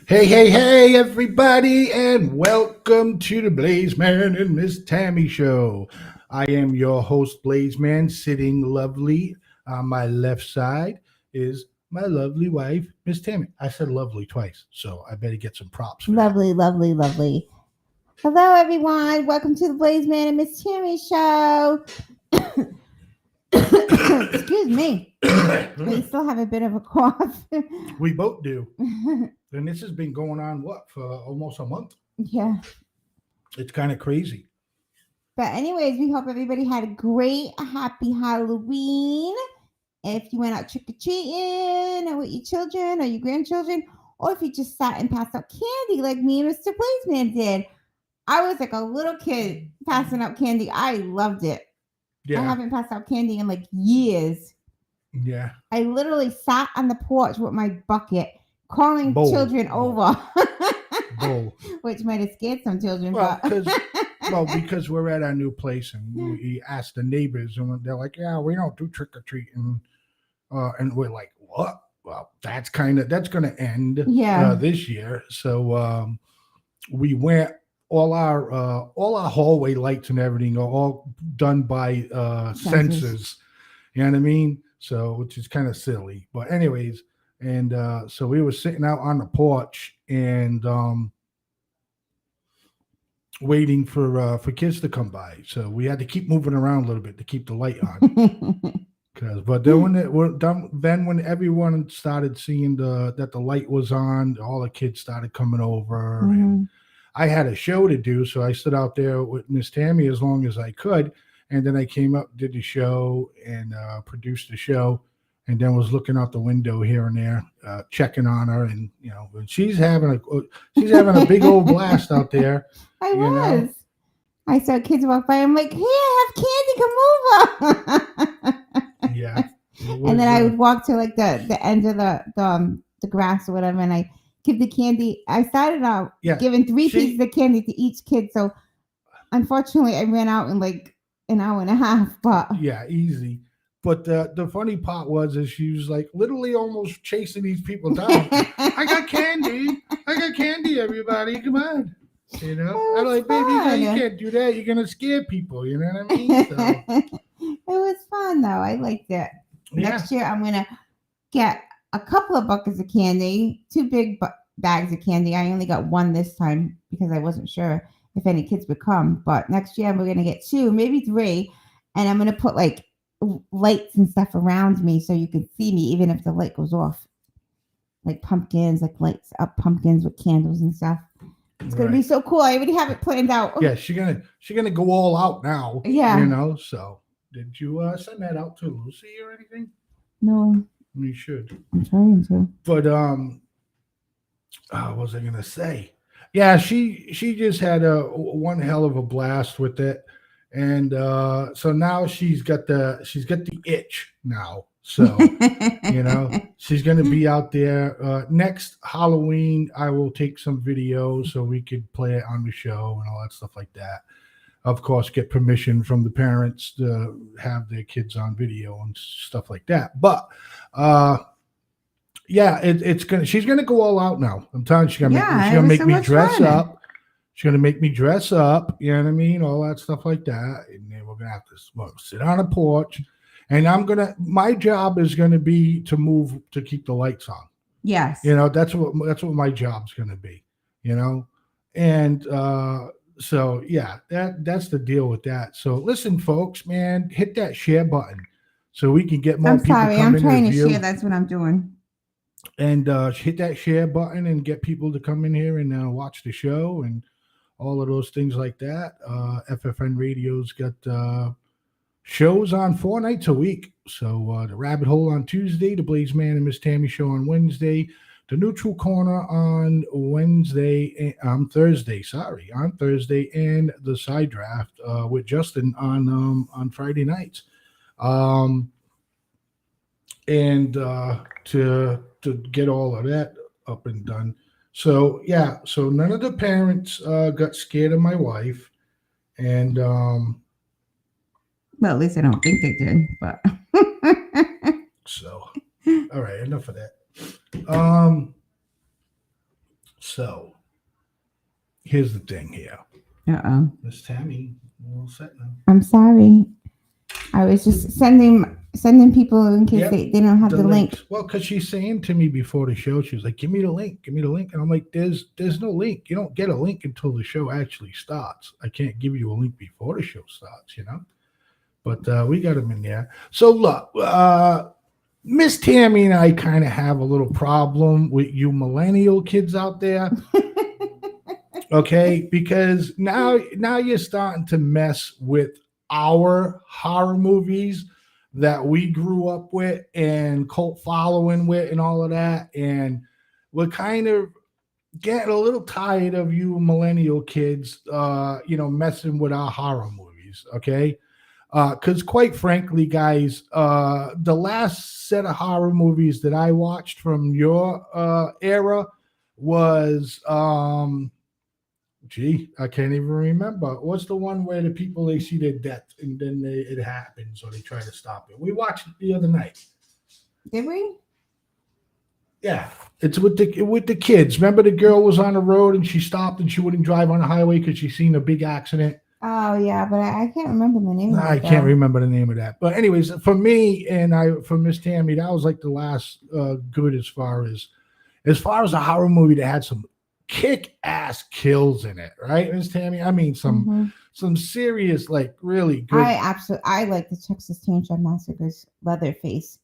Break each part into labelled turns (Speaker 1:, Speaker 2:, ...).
Speaker 1: Hey, everybody, and welcome to the Blaizeman and Miss Tammy show. I am your host, Blaizeman. Sitting lovely on my left side is my lovely wife, Miss Tammy. I said lovely twice, so I better get some props for that.
Speaker 2: Lovely, lovely, lovely. Hello, everyone. Welcome to the Blaizeman and Miss Tammy show. Excuse me. We still have a bit of a cough.
Speaker 1: We both do. And this has been going on, for almost a month?
Speaker 2: Yeah.
Speaker 1: It's kind of crazy.
Speaker 2: But, anyways, we hope everybody had a great, happy Halloween. If you went out trick or treating or with your children or your grandchildren, or if you just sat and passed out candy like me and Mr. Blaizeman did. I was like a little kid passing out candy. I loved it. I haven't passed out candy in like years.
Speaker 1: Yeah.
Speaker 2: I literally sat on the porch with my bucket, calling children over, which might have scared some children.
Speaker 1: Because we're at our new place and we asked the neighbors, and they're like, "Yeah, we don't do trick or treating," and we're like, "What?" Well, that's going to end this year. So we went. All our hallway lights and everything are all done by sensors. You know what I mean? So, which is kind of silly, but anyways, and so we were sitting out on the porch and waiting for kids to come by. So we had to keep moving around a little bit to keep the light on. But then when everyone started seeing that the light was on, all the kids started coming over. Mm-hmm. And I had a show to do, so I stood out there with Miss Tammy as long as I could, and then I came up, did the show, and produced the show, and then was looking out the window here and there, checking on her, and she's having a big old blast out there.
Speaker 2: I saw kids walk by. I'm like, "Here, have candy. Come over."
Speaker 1: Yeah.
Speaker 2: And then I would walk to like the end of the grass or whatever, and I give the candy. I started out giving 3 pieces of candy to each kid. So unfortunately, I ran out in like an hour and a half. But
Speaker 1: yeah, easy. But the funny part was she was like literally almost chasing these people down. I got candy, everybody. Come on. I'm like, baby, you can't do that. You're going to scare people. You know what I mean? So.
Speaker 2: It was fun, though. I liked it. Yeah. Next year, I'm going to get a couple of buckets of candy, 2 big bags of candy. I only got 1 this time because I wasn't sure if any kids would come. But next year, we're going to get 2, maybe 3. And I'm going to put like lights and stuff around me so you can see me even if the light goes off. Like pumpkins, like lights up pumpkins with candles and stuff. It's gonna be so cool. I already have it planned out.
Speaker 1: Yeah, she's gonna go all out now.
Speaker 2: Yeah.
Speaker 1: So did you send that out to Lucy or anything?
Speaker 2: No.
Speaker 1: You should.
Speaker 2: I'm trying to.
Speaker 1: But what was I gonna say? Yeah, she just had one hell of a blast with it. And so now she's got the itch now. So, she's going to be out there. Next Halloween, I will take some videos so we could play it on the show and all that stuff like that. Of course, get permission from the parents to have their kids on video and stuff like that. But, she's going to go all out now. I'm telling you, she's going to make me dress up. She's going to make me dress up, you know what I mean? All that stuff like that. And then we're going to have to sit on a porch. And my job is going to be to keep the lights on.
Speaker 2: Yes.
Speaker 1: That's what my job's going to be, And so, yeah, that's the deal with that. So listen, folks, man, hit that share button so we can get more people coming in.
Speaker 2: I'm trying to share. That's what I'm doing.
Speaker 1: And hit that share button and get people to come in here and watch the show and all of those things like that. FFN Radio's got shows on 4 nights a week. So the Rabbit Hole on Tuesday, the Blaizeman and Miss Tammy show on Wednesday, the Neutral Corner on Thursday, and the Side Draft with Justin on Friday nights. And to get all of that up and done. So, yeah, so none of the parents got scared of my wife. And,
Speaker 2: well, at least I don't think they did, but.
Speaker 1: So, all right, enough of that. So here's the thing here.
Speaker 2: Uh-oh.
Speaker 1: Miss Tammy, we're all set now.
Speaker 2: I'm sorry. I was just sending people in case
Speaker 1: Yep,
Speaker 2: they don't have the link.
Speaker 1: links. Well, because she's saying to me before the show, she was like, "Give me the link, give me the link," and I'm like, "There's no link. You don't get a link until the show actually starts. I can't give you a link before the show starts, you know." But we got them in there. So look, Miss Tammy and I kind of have a little problem with you millennial kids out there. Okay, because now you're starting to mess with our horror movies that we grew up with and cult following with and all of that, and we're kind of getting a little tired of you millennial kids messing with our horror movies. Okay, because quite frankly, guys, the last set of horror movies that I watched from your era was I can't even remember. What's the one where the people, they see their death and then it happens or they try to stop it? We watched it the other night.
Speaker 2: Did we?
Speaker 1: Yeah, it's with the kids. Remember, the girl was on the road and she stopped and she wouldn't drive on the highway because she seen a big accident.
Speaker 2: Oh yeah, but I can't remember the name.
Speaker 1: I can't remember the name of that. But anyways, for me and for Miss Tammy, that was like the last good as far as a horror movie that had some kick-ass kills in it, right, Miss Tammy? I mean, some serious, like, really good.
Speaker 2: I like the Texas Chainsaw Massacre's Leatherface.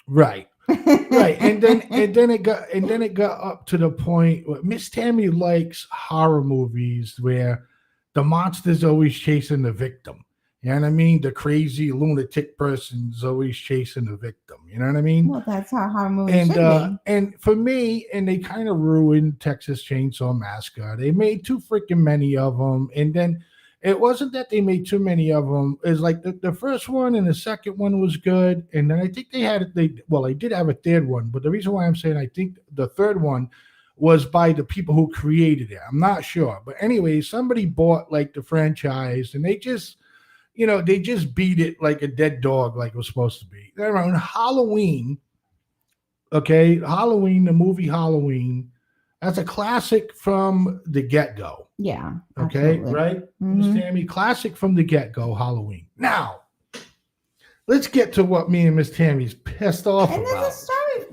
Speaker 1: Right. Right. And then it got up to the point where Miss Tammy likes horror movies where the monster's always chasing the victim. You know what I mean? The crazy lunatic person's always chasing the victim. You know what I mean?
Speaker 2: Well, that's how horror movies should be.
Speaker 1: And for me, and they kind of ruined Texas Chainsaw Massacre. They made too freaking many of them. And then it wasn't that they made too many of them. It's like the first one and the second one was good. And then I think they did have a third one. But the reason why I'm saying I think the third one was by the people who created it. I'm not sure. But anyway, somebody bought like the franchise and they just beat it like a dead dog, like it was supposed to be. Around Halloween, okay, Halloween, the movie Halloween, that's a classic from the get-go.
Speaker 2: Yeah.
Speaker 1: Okay,
Speaker 2: absolutely.
Speaker 1: right? Miss Tammy, classic from the get-go, Halloween. Now, let's get to what me and Miss Tammy's pissed off about.
Speaker 2: And there's a story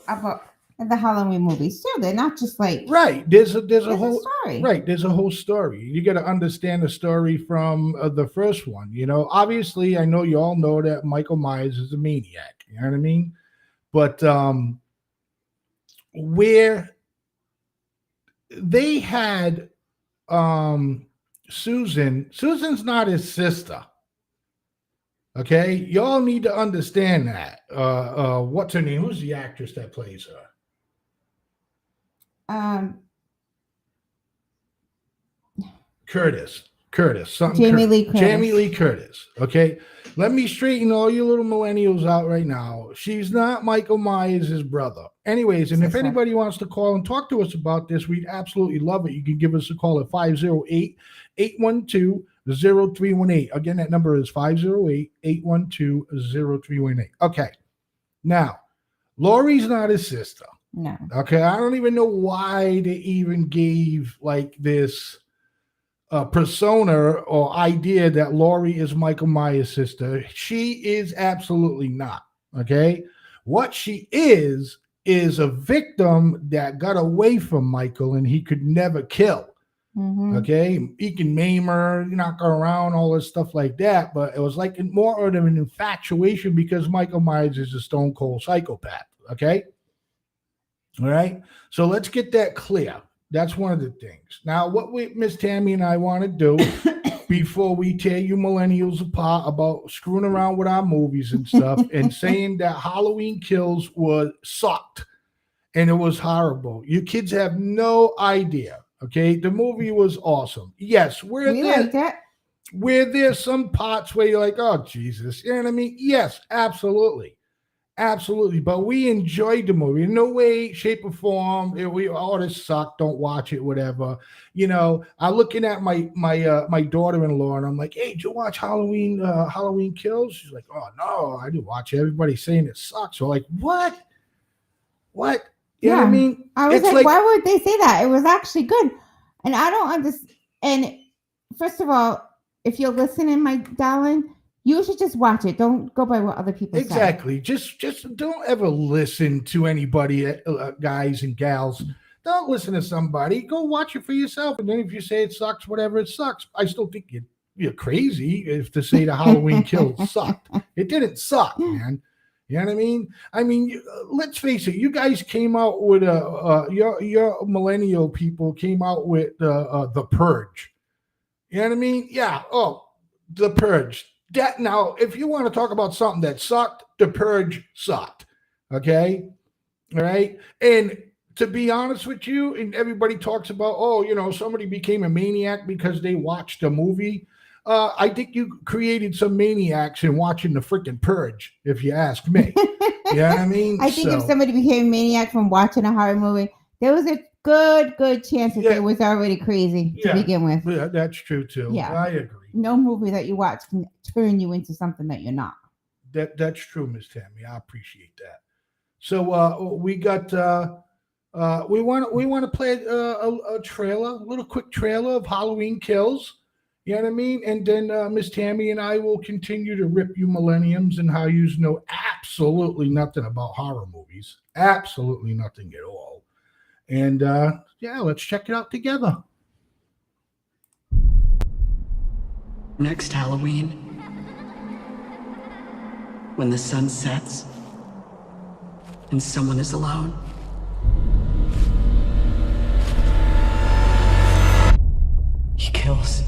Speaker 2: about the Halloween movies too. They're not just like
Speaker 1: there's a whole
Speaker 2: story.
Speaker 1: Right, there's a whole story. You got to understand the story from the first one. You know, obviously, I know you all know that Michael Myers is a maniac. You know what I mean? But where they had Susan's not his sister. Okay, y'all need to understand that. What's her name? Who's the actress that plays her? Curtis.
Speaker 2: Jamie Lee
Speaker 1: Curtis. Okay. Let me straighten all you little millennials out right now. She's not Michael Myers' brother. Anyways, and if anybody wants to call and talk to us about this, we'd absolutely love it. You can give us a call at 508-812-0318. Again, that number is 508-812-0318. Okay. Now, Laurie's not his sister.
Speaker 2: No.
Speaker 1: Okay. I don't even know why they even gave like this persona or idea that Laurie is Michael Myers' sister. She is absolutely not. Okay. What she is a victim that got away from Michael and he could never kill. Okay. He can maim her, knock her around, all this stuff like that. But it was like more of an infatuation because Michael Myers is a stone cold psychopath. Okay. All right. So let's get that clear. That's one of the things. Now, what Miss Tammy and I want to do before we tear you millennials apart about screwing around with our movies and stuff and saying that Halloween Kills sucked and it was horrible. You kids have no idea. Okay. The movie was awesome. Yes.
Speaker 2: Liked it.
Speaker 1: Where there's some parts where you're like, oh, Jesus. You know what I mean? Yes, absolutely. Absolutely, but we enjoyed the movie in no way, shape, or form. This sucked. Don't watch it. Whatever. You know, I'm looking at my daughter-in-law, and I'm like, "Hey, did you watch Halloween Kills?" She's like, "Oh no, I didn't watch it. Everybody's saying it sucks." So like, what? You know what I mean?
Speaker 2: I was
Speaker 1: It's
Speaker 2: like, why would they say that? It was actually good. And I don't understand. And first of all, if you're listening, my darling, you should just watch it. Don't go by what other people say.
Speaker 1: Exactly. Just don't ever listen to anybody, guys and gals. Don't listen to somebody. Go watch it for yourself. And then if you say it sucks, whatever, it sucks. I still think you're crazy if to say the Halloween Kills sucked. It didn't suck, man. You know what I mean? I mean, let's face it. You guys came out with your millennial people came out with the Purge. You know what I mean? Yeah. Oh, the Purge. That now, if you want to talk about something that sucked, the Purge sucked. Okay, all right. And to be honest with you, and everybody talks about, oh, somebody became a maniac because they watched a movie. I think you created some maniacs in watching the freaking Purge, if you ask me. You know what I mean?
Speaker 2: I think if somebody became a maniac from watching a horror movie, there was a good chance that they was already crazy to begin with.
Speaker 1: Yeah, that's true too. Yeah, I agree.
Speaker 2: No movie that you watch can turn you into something that you're not.
Speaker 1: That's true, Miss Tammy. I appreciate that. So we got we want to play a trailer, a little quick trailer of Halloween Kills. You know what I mean? And then Miss Tammy and I will continue to rip you millenniums and how you know absolutely nothing about horror movies. Absolutely nothing at all. And let's check it out together.
Speaker 3: Next Halloween, when the sun sets and someone is alone, he kills.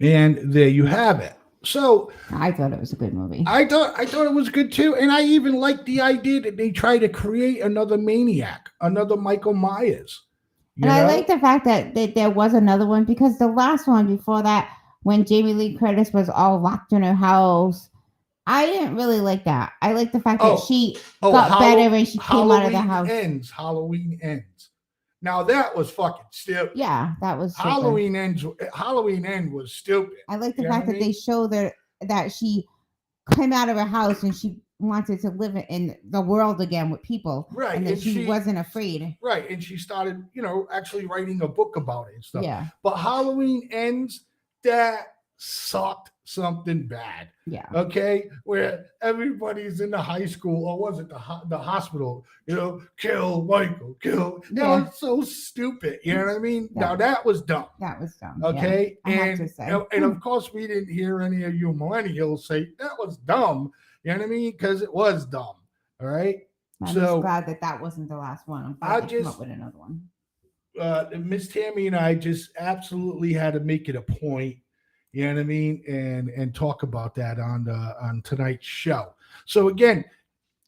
Speaker 1: And there you have it. So
Speaker 2: I thought it was a good movie.
Speaker 1: I thought it was good too, and I even liked the idea that they try to create another maniac, another Michael Myers.
Speaker 2: I like the fact that there was another one, because the last one before that, when Jamie Lee Curtis was all locked in her house, I didn't really like that. I like the fact that she got better and she came out of the house.
Speaker 1: Halloween ends. Now that was fucking stupid.
Speaker 2: Yeah, that was stupid.
Speaker 1: Halloween End was stupid.
Speaker 2: I like the fact that they show that she came out of her house and she wanted to live in the world again with people.
Speaker 1: Right.
Speaker 2: And that she wasn't afraid.
Speaker 1: Right. And she started, actually writing a book about it and stuff.
Speaker 2: Yeah.
Speaker 1: But Halloween Ends, that sucked something bad.
Speaker 2: Yeah.
Speaker 1: Okay. Where everybody's in the high school, or was it the hospital? Kill Michael, kill. That was so stupid. You know what I mean? Now that was dumb.
Speaker 2: That was dumb.
Speaker 1: Okay.
Speaker 2: Yeah, I have to say.
Speaker 1: And of course, we didn't hear any of you millennials say that was dumb. You know what I mean? Because it was dumb. All right.
Speaker 2: I'm just glad that wasn't the last one. I'm glad they came up with another one.
Speaker 1: Miss Tammy and I just absolutely had to make it a point. You know what I mean? And talk about that on tonight's show. So again,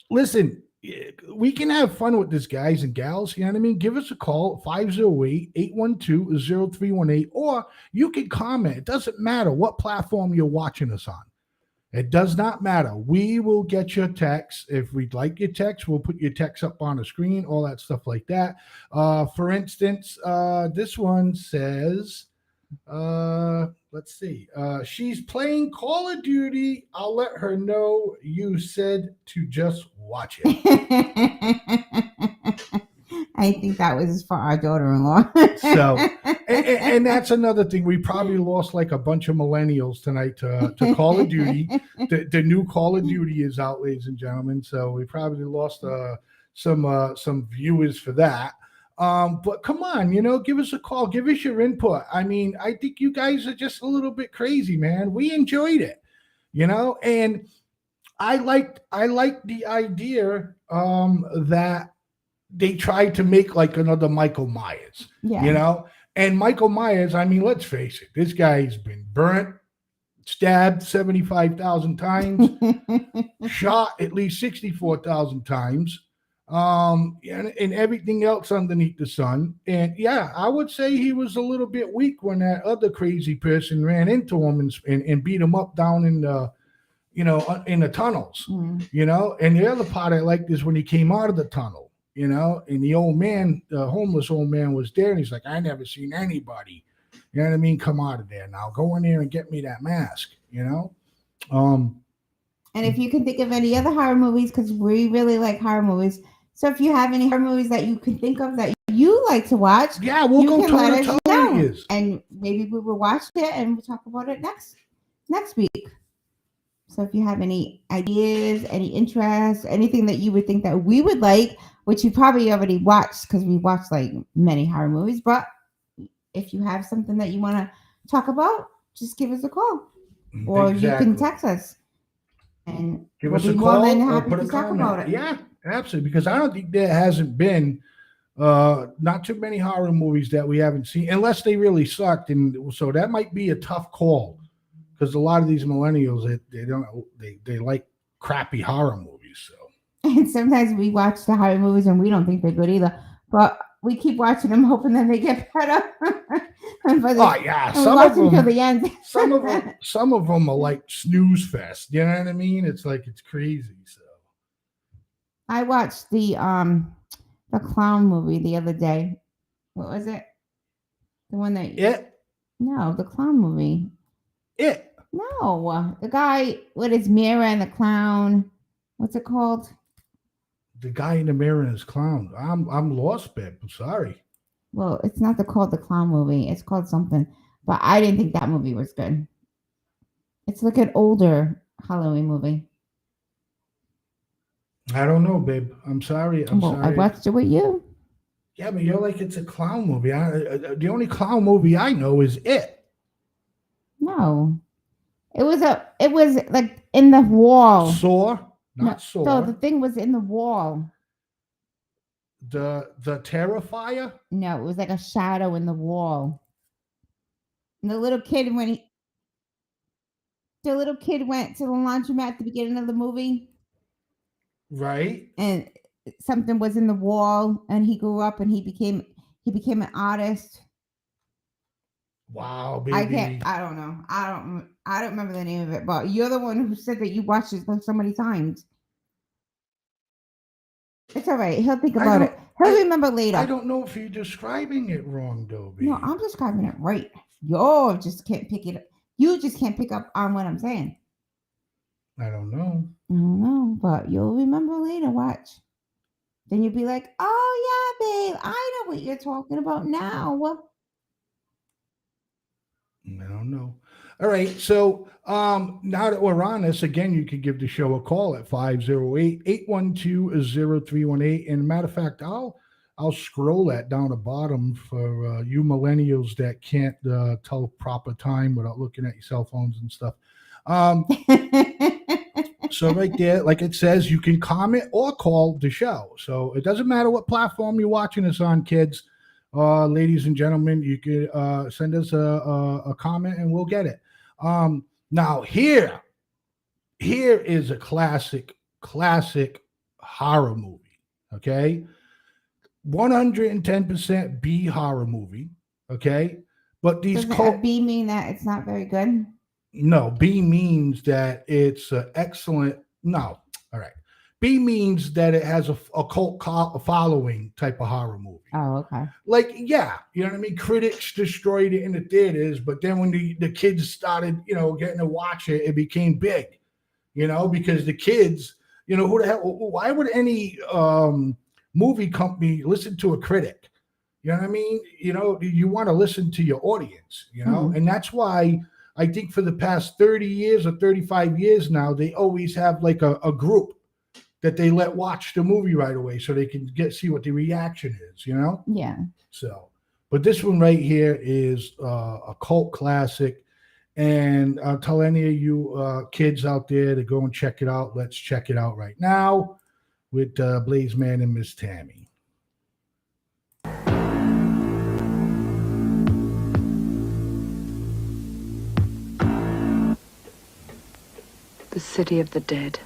Speaker 1: listen, we can have fun with this, guys and gals. You know what I mean? Give us a call, 508-812-0318, or you can comment. It doesn't matter what platform you're watching us on. It does not matter. We will get your text. If we'd like your text, we'll put your text up on the screen, all that stuff like that. For instance, this one says, let's see. She's playing Call of Duty. I'll let her know you said to just watch it.
Speaker 2: I think that was for our daughter-in-law.
Speaker 1: So, and that's another thing. We probably lost like a bunch of millennials tonight to Call of Duty. The new Call of Duty is out, ladies and gentlemen. So we probably lost some viewers for that. But come on, give us a call, give us your input. I mean, I think you guys are just a little bit crazy, man. We enjoyed it, and I liked the idea that they tried to make like another Michael Myers, and Michael Myers, I mean, let's face it, this guy's been burnt, stabbed 75,000 times, shot at least 64,000 times. And everything else underneath the sun. And yeah, I would say he was a little bit weak when that other crazy person ran into him and beat him up down in in the tunnels,
Speaker 2: Mm.
Speaker 1: And the other part I liked is when he came out of the tunnel, and the old man, the homeless old man was there, and he's like, I never seen anybody, you know what I mean? Come out of there now. Go in there and get me that mask, Um,
Speaker 2: And if you can think of any other horror movies, because we really like horror movies. So if you have any horror movies that you can think of that you like to watch,
Speaker 1: yeah, we'll
Speaker 2: you
Speaker 1: go
Speaker 2: can let us
Speaker 1: toe to
Speaker 2: know.
Speaker 1: toe.
Speaker 2: And maybe we will watch it and we'll talk about it next week. So if you have any ideas, any interests, anything that you would think that we would like, which you probably already watched because we watched like many horror movies, but if you have something that you want to talk about, just give us a call. Or you can text us. And
Speaker 1: give
Speaker 2: we'll
Speaker 1: us
Speaker 2: be
Speaker 1: a
Speaker 2: more
Speaker 1: call
Speaker 2: than
Speaker 1: or
Speaker 2: happy
Speaker 1: put a
Speaker 2: to talk
Speaker 1: comment.
Speaker 2: about it.
Speaker 1: Yeah, absolutely. Because I don't think there hasn't been not too many horror movies that we haven't seen, unless they really sucked. And so that might be a tough call because a lot of these millennials they like crappy horror movies. So
Speaker 2: And sometimes we watch the horror movies and we don't think they're good either, but we keep watching them hoping that they get better.
Speaker 1: oh yeah,
Speaker 2: some of them till the end.
Speaker 1: some of them are like snooze fest. You know what I mean? It's like it's crazy. So
Speaker 2: I watched the clown movie the other day. What was it? The one that No, the clown movie. No, the guy with his mirror and the clown. What's it called?
Speaker 1: The guy in the mirror and his clown. I'm lost, babe. I'm sorry.
Speaker 2: Well, it's not called the clown movie. It's called something. But I didn't think that movie was good. It's like an older Halloween movie.
Speaker 1: I don't know, babe. I'm sorry.
Speaker 2: I watched it with you.
Speaker 1: Yeah, but you're like, it's a clown movie. The only clown movie I know is It.
Speaker 2: No. It was like in the wall.
Speaker 1: Saw? Not Saw.
Speaker 2: So the thing was in the wall.
Speaker 1: The Terrifier?
Speaker 2: No, it was like a shadow in the wall. And the little kid went to the laundromat at the beginning of the movie.
Speaker 1: Right.
Speaker 2: And something was in the wall and he grew up and he became an artist.
Speaker 1: Wow, baby.
Speaker 2: I don't know. I don't remember the name of it, but you're the one who said that you watched it so many times. It's all right. He'll think about it. He'll remember later.
Speaker 1: I don't know if you're describing it wrong, though, baby.
Speaker 2: No, I'm describing it right. You just can't pick it up. You just can't pick up on what I'm saying.
Speaker 1: I don't know.
Speaker 2: I don't know, but you'll remember later. Watch. Then you'll be like, oh, yeah, babe. I know what you're talking about now.
Speaker 1: I don't know. All right. So now that we're on this, again, you could give the show a call at 508-812-0318. And matter of fact, I'll scroll that down the bottom for you millennials that can't tell proper time without looking at your cell phones and stuff. So right there, like it says, you can comment or call the show. So it doesn't matter what platform you're watching us on, kids. Ladies and gentlemen, you can send us a comment and we'll get it. Now here is a classic horror movie. Okay, 110% B horror movie. Okay, but these
Speaker 2: B mean that it's not very good.
Speaker 1: No, B means that it's excellent. No, all right. B means that it has a cult following type of horror movie.
Speaker 2: Oh, okay.
Speaker 1: Like, yeah, you know what I mean? Critics destroyed it in the theaters, but then when the kids started, getting to watch it, it became big, because the kids, who the hell, why would any movie company listen to a critic? You know what I mean? You want to listen to your audience, and that's why I think for the past 30 years or 35 years now, they always have like a group that they let watch the movie right away so they can see what the reaction is,
Speaker 2: Yeah.
Speaker 1: So, but this one right here is a cult classic. And I'll tell any of you kids out there to go and check it out. Let's check it out right now with Blaizeman and Miss Tammy.
Speaker 4: The city of the dead.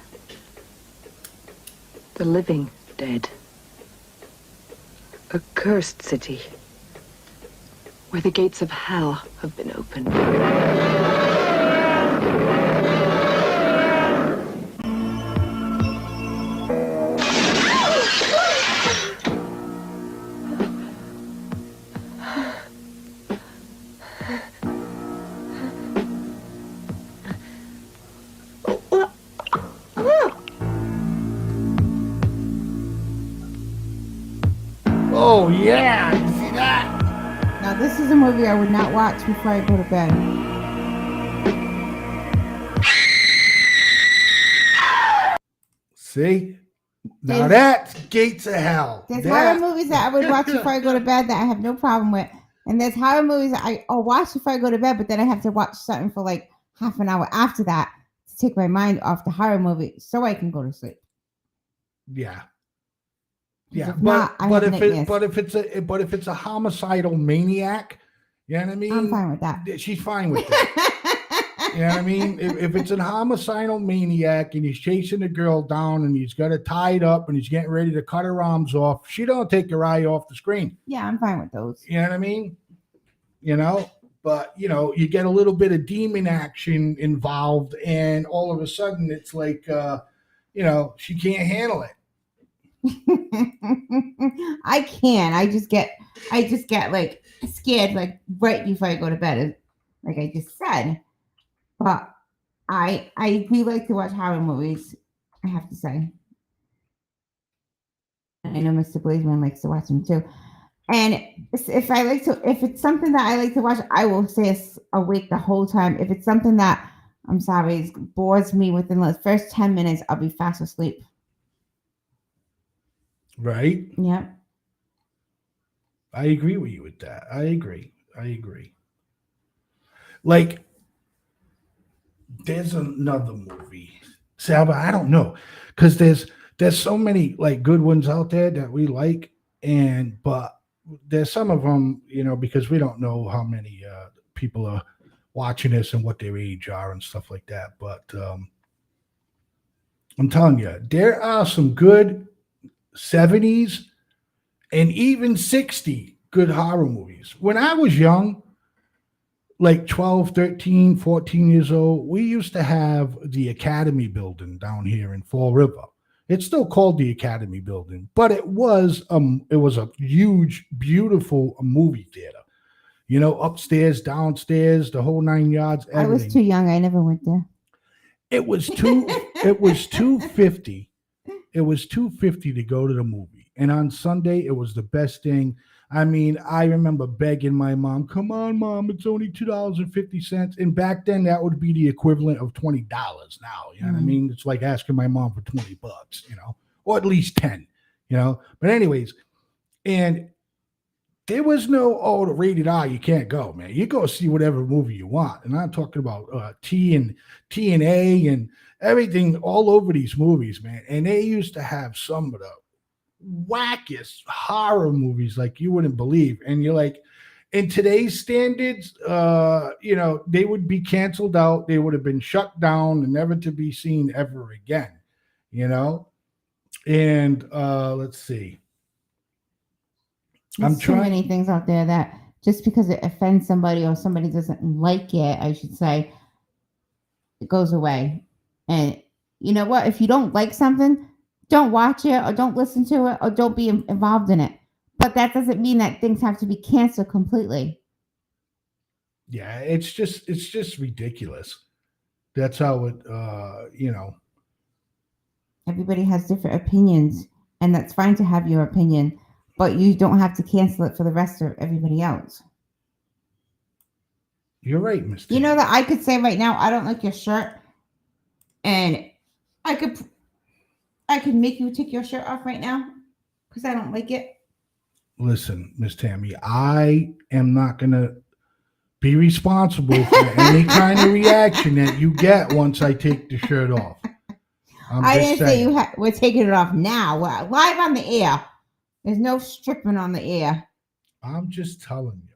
Speaker 4: The living dead. A cursed city where the gates of hell have been opened.
Speaker 1: Oh yeah, you see that?
Speaker 2: Now this is a movie I would not watch before I go to bed.
Speaker 1: See? Now
Speaker 2: There's-
Speaker 1: that's gates of hell.
Speaker 2: There's
Speaker 1: That-
Speaker 2: horror movies that I would watch before I go to bed that I have no problem with. And there's horror movies that I'll watch before I go to bed, but then I have to watch something for like half an hour after that to take my mind off the horror movie so I can go to sleep.
Speaker 1: Yeah.
Speaker 2: 'Cause
Speaker 1: Yeah,
Speaker 2: if not, I
Speaker 1: but
Speaker 2: have
Speaker 1: if it's a homicidal maniac, you know what I mean?
Speaker 2: I'm fine with that.
Speaker 1: She's fine with that. You know what I mean? If it's a homicidal maniac and he's chasing the girl down and he's got her tied up and he's getting ready to cut her arms off, she don't take her eye off the screen.
Speaker 2: Yeah, I'm fine with those.
Speaker 1: You know what I mean? You know, but you get a little bit of demon action involved, and all of a sudden it's like, she can't handle it.
Speaker 2: I can. I just get like scared like right before I go to bed, like I just said. But I do like to watch horror movies, I have to say. I know Mr. Blaizeman likes to watch them too. And if it's something that I like to watch, I will stay awake the whole time. If it's something that bores me within the first 10 minutes, I'll be fast asleep.
Speaker 1: Right?
Speaker 2: Yep.
Speaker 1: I agree with you with that. I agree. Like, there's another movie, Salva. I don't know, because there's so many like good ones out there that we like, but there's some of them, because we don't know how many people are watching this and what their age are and stuff like that. But I'm telling you, there are some good 70s and even 60 good horror movies. When I was young, like 12, 13, 14 years old, we used to have the Academy building down here in Fall River. It's still called the Academy building, but it was a huge, beautiful movie theater. Upstairs, downstairs, the whole 9 yards. Everything.
Speaker 2: I was too young. I never went there.
Speaker 1: It was $250. It was $250 to go to the movie. And on Sunday, it was the best thing. I mean, I remember begging my mom, "Come on, Mom, it's only $2.50." And back then, that would be the equivalent of $20 now. You know what I mean? It's like asking my mom for $20, or at least 10, But anyways, and there was no, the rated R, you can't go, man. You go see whatever movie you want. And I'm talking about T and A and everything all over these movies, man. And they used to have some of the wackiest horror movies like you wouldn't believe. And you're like, in today's standards, they would be canceled out. They would have been shut down and never to be seen ever again, And let's see.
Speaker 2: There's too many things out there that just because it offends somebody or somebody doesn't like it, I should say, it goes away. And you know what? If you don't like something, don't watch it or don't listen to it or don't be involved in it. But that doesn't mean that things have to be canceled completely.
Speaker 1: Yeah, it's just ridiculous. That's how it,
Speaker 2: Everybody has different opinions, and that's fine to have your opinion, but you don't have to cancel it for the rest of everybody else.
Speaker 1: You're right, Mr.
Speaker 2: You know that I could say right now, I don't like your shirt, and I could make you take your shirt off right now because I don't like it.
Speaker 1: Listen, Miss Tammy, I am not going to be responsible for any kind of reaction that you get once I take the shirt off.
Speaker 2: I didn't say we're taking it off now. We're live on the air. There's no stripping on the air.
Speaker 1: I'm just telling you.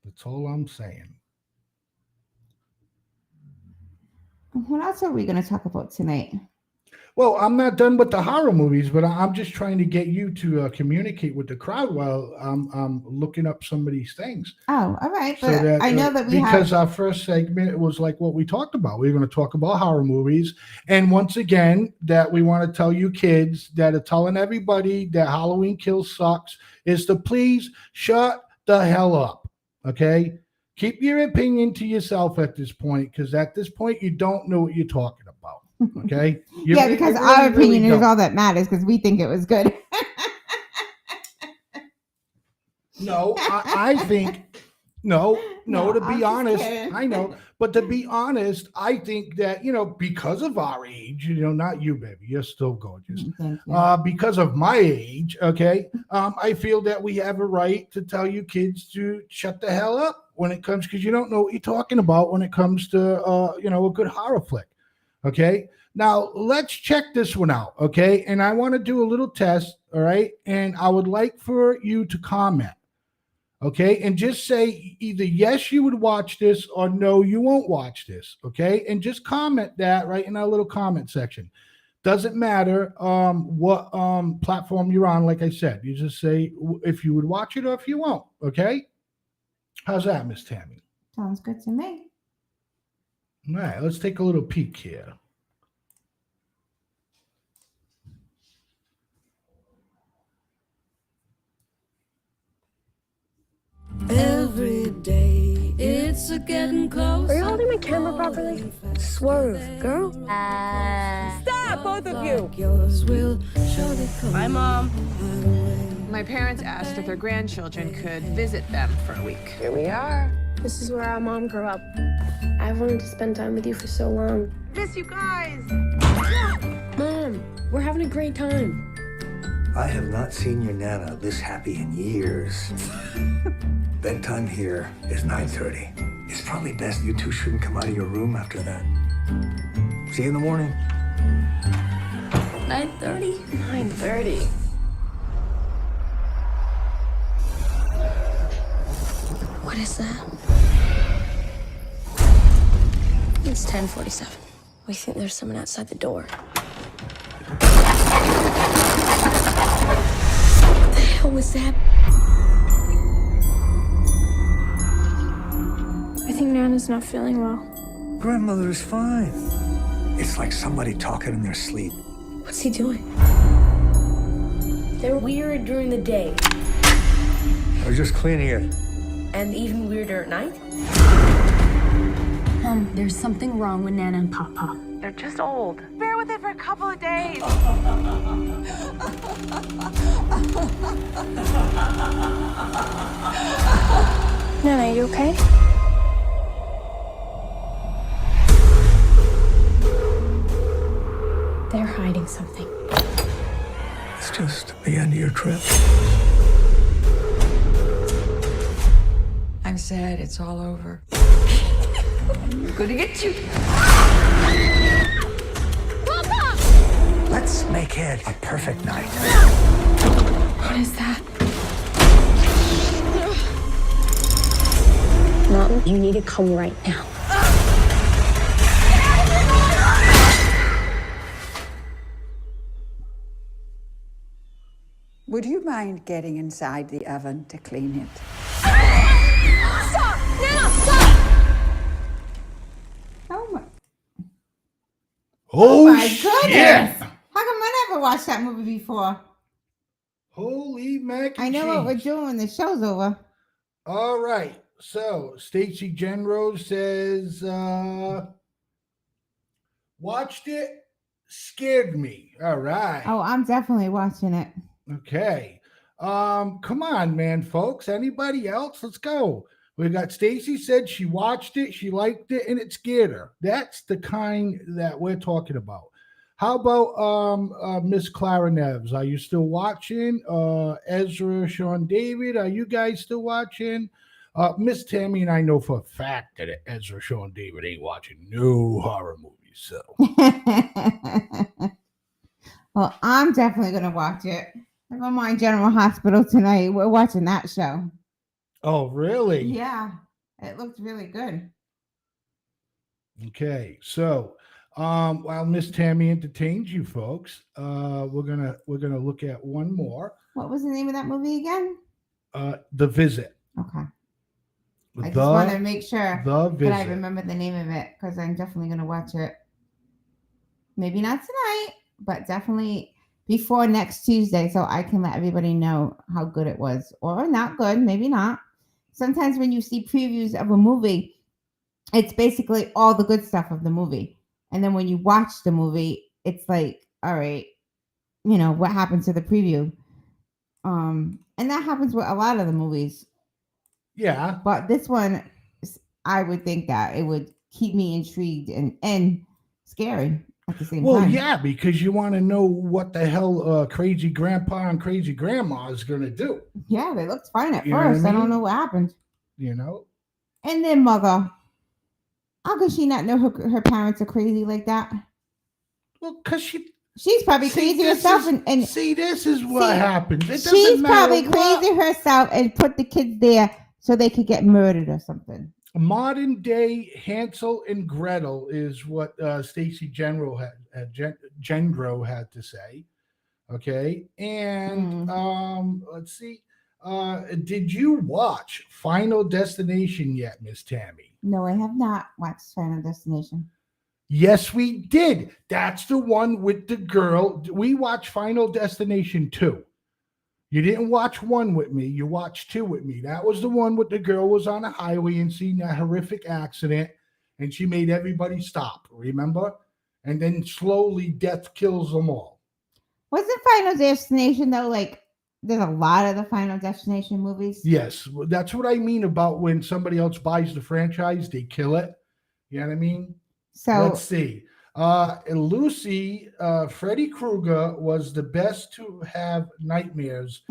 Speaker 1: That's all I'm saying.
Speaker 2: What else are we going to talk about tonight?
Speaker 1: Well, I'm not done with the horror movies, but I'm just trying to get you to communicate with the crowd while I'm looking up some of these things.
Speaker 2: Oh, all right.
Speaker 1: So
Speaker 2: But
Speaker 1: that,
Speaker 2: I know that
Speaker 1: because our first segment was like what we talked about. We were going to talk about horror movies. And once again, that we want to tell you kids that are telling everybody that Halloween Kills sucks is to please shut the hell up. Okay? Keep your opinion to yourself at this point, because at this point, you don't know what you're talking about. Okay?
Speaker 2: Yeah, because our opinion is all that matters because we think it was good.
Speaker 1: No, I think no, to
Speaker 2: I'm
Speaker 1: be
Speaker 2: just
Speaker 1: honest,
Speaker 2: kidding.
Speaker 1: I know, but to be honest, I think that, because of our age, not you, baby, you're still gorgeous.
Speaker 2: Thank you.
Speaker 1: Because of my age, okay, I feel that we have a right to tell you kids to shut the hell up when it comes, because you don't know what you're talking about when it comes to, a good horror flick. Okay. Now let's check this one out. Okay. And I want to do a little test. All right. And I would like for you to comment. Okay. And just say either yes, you would watch this, or no, you won't watch this. Okay. And just comment that right in our little comment section. Doesn't matter what platform you're on. Like I said, you just say if you would watch it or if you won't. Okay. How's that, Miss Tammy?
Speaker 2: Sounds good to me.
Speaker 1: All right. Let's take a little peek here.
Speaker 5: Every day it's a getting close.
Speaker 6: Are you holding my camera properly? Swerve, girl.
Speaker 5: Stop, both of you! Yours will surely come.
Speaker 7: My mom. My parents asked if their grandchildren could visit them for a week.
Speaker 6: Here we are. This is where our mom grew up. I've wanted to spend time with you for so long.
Speaker 7: Miss you guys.
Speaker 6: Mom, we're having a great time.
Speaker 8: I have not seen your Nana this happy in years. Bedtime here is 9:30. It's probably best you two shouldn't come out of your room after that. See you in the morning.
Speaker 6: 9:30? 9:30. What is that? It's 10:47. We think there's someone outside the door. What the hell was that? I think Nana's not feeling well.
Speaker 8: Grandmother's fine. It's like somebody talking in their sleep.
Speaker 6: What's he doing? They're weird during the day.
Speaker 8: I was just cleaning it.
Speaker 6: And even weirder at night?
Speaker 9: There's something wrong with Nana and Papa.
Speaker 7: They're just old. Bear with it for a couple of days.
Speaker 6: Nana, you okay? They're hiding something.
Speaker 8: It's just the end of your trip.
Speaker 4: I'm sad it's all over. I'm gonna get you.
Speaker 8: Let's make it a perfect night.
Speaker 6: What is that? Mom, you need to come right now.
Speaker 10: Would you mind getting inside the oven to clean it?
Speaker 6: Stop! Nana, stop!
Speaker 2: Oh my
Speaker 1: shit.
Speaker 2: goodness! How come I never watched that movie before?
Speaker 1: Holy mac and
Speaker 2: I know what we're
Speaker 1: cheese.
Speaker 2: doing when the show's over.
Speaker 1: All right. So Stacy Genrose says, watched it, scared me. All right.
Speaker 2: Oh, I'm definitely watching it.
Speaker 1: Okay. Come on, man, folks. Anybody else? Let's go. We got Stacy said she watched it, she liked it, and it scared her. That's the kind that we're talking about. How about Miss Clara Neves? Are you still watching? Ezra, Sean David, are you guys still watching? Miss Tammy and I know for a fact that Ezra, Sean David ain't watching no horror movies. So,
Speaker 2: Well, I'm definitely gonna watch it. If I'm on General Hospital tonight, we're watching that show.
Speaker 1: oh really?
Speaker 2: Yeah, it looked really good.
Speaker 1: Okay, so while Miss Tammy entertains you folks, we're gonna look at one more.
Speaker 2: What was the name of that movie again?
Speaker 1: The Visit.
Speaker 2: Okay, I just want to make sure
Speaker 1: The
Speaker 2: that I
Speaker 1: Visit.
Speaker 2: remember the name of it because I'm definitely gonna watch it. Maybe not tonight, but definitely before next Tuesday, so I can let everybody know how good it was, or not good, maybe not. Sometimes when you see previews of a movie, it's basically all the good stuff of the movie. And then when you watch the movie, it's like, all right, what happened to the preview? And that happens with a lot of the movies.
Speaker 1: Yeah.
Speaker 2: But this one, I would think that it would keep me intrigued and scary at the same time.
Speaker 1: Well, yeah, because you want to know what the hell crazy grandpa and crazy grandma is going to do.
Speaker 2: Yeah, they looked fine at
Speaker 1: You know what I
Speaker 2: first. I don't
Speaker 1: mean?
Speaker 2: know what happened.
Speaker 1: You know?
Speaker 2: And then mother, how could she not know her parents are crazy like that?
Speaker 1: Well, because
Speaker 2: she's probably crazy herself. And
Speaker 1: see, this is what happens. It doesn't
Speaker 2: she's
Speaker 1: matter
Speaker 2: probably crazy herself and put the kids there so they could get murdered or something.
Speaker 1: Modern day Hansel and Gretel is what Stacey Gendro had to say. Okay, and let's see. Did you watch Final Destination yet, Miss Tammy?
Speaker 2: No, I have not watched Final Destination.
Speaker 1: Yes, we did. That's the one with the girl. We watched Final Destination 2. You didn't watch 1 with me. You watched 2 with me. That was the one with the girl was on a highway and seen that horrific accident, and she made everybody stop. Remember? And then slowly death kills them all.
Speaker 2: Wasn't Final Destination though like there's a lot of the Final Destination movies?
Speaker 1: Yes, that's what I mean about when somebody else buys the franchise, they kill it. You know what I mean?
Speaker 2: So
Speaker 1: let's see. Lucy, Freddy Krueger was the best to have nightmares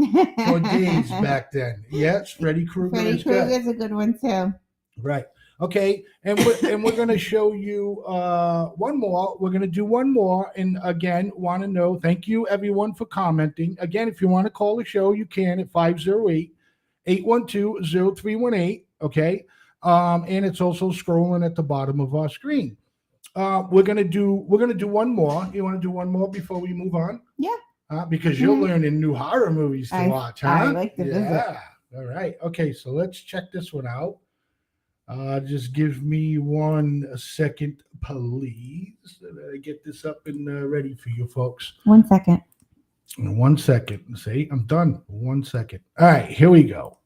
Speaker 1: for days back then. Yes, Freddy Krueger
Speaker 2: Freddy
Speaker 1: is
Speaker 2: Krueger
Speaker 1: good.
Speaker 2: is a good one too.
Speaker 1: Right. Okay. And we're going to show you one more. We're going to do one more. And again, want to know, thank you everyone for commenting. Again, if you want to call the show, you can at 508-812-0318. Okay. And it's also scrolling at the bottom of our screen. We're gonna do one more. You want to do one more before we move on?
Speaker 2: Yeah.
Speaker 1: Because you're learning new horror movies to watch, huh?
Speaker 2: I like to visit.
Speaker 1: All right. Okay, so let's check this one out. Just give me 1 second, please. I get this up and ready for you folks.
Speaker 2: 1 second.
Speaker 1: 1 second. See, I'm done. 1 second. All right, here we go.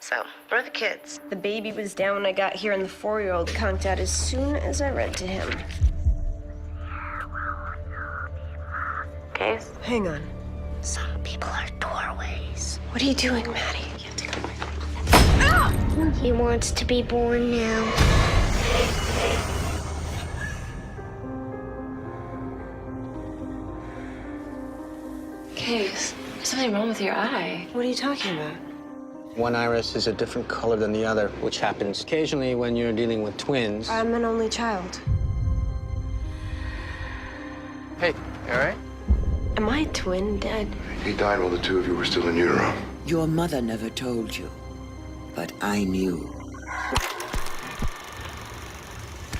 Speaker 11: So, where are the kids? The baby was down when I got here, and the 4-year-old conked out as soon as I read to him. Case? Hang on. Some people are doorways. What are you doing, Maddie? You have to go. Ah!
Speaker 6: He wants to be born now.
Speaker 11: Case, there's something wrong with your eye. What are you talking about?
Speaker 12: One iris is a different color than the other, which happens occasionally when you're dealing with twins.
Speaker 11: I'm an only child.
Speaker 12: Hey, you all right?
Speaker 11: Am I a twin, Dad?
Speaker 13: He died while the 2 of you were still in utero.
Speaker 14: Your mother never told you, but I knew.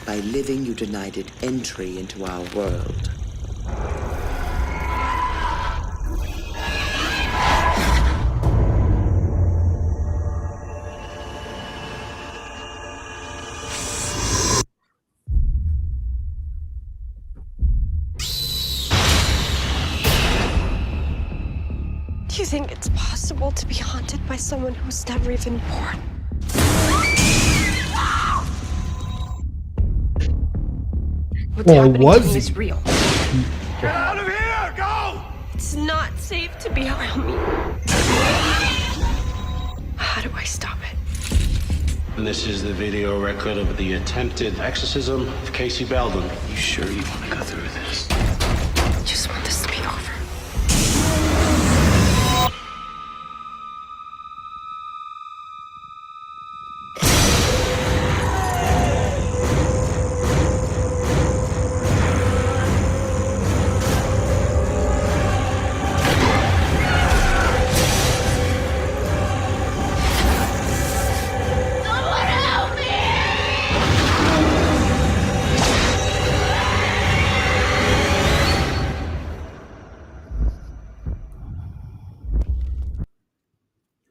Speaker 14: By living, you denied it entry into our world.
Speaker 11: Do you think it's possible to be haunted by someone who's never even born? What's happening to me is real.
Speaker 13: Get out of here! Go!
Speaker 11: It's not safe to be around me. How do I stop it?
Speaker 15: And this is the video record of the attempted exorcism of Casey Belden. You sure you want to go through this?
Speaker 11: I just want this to be over.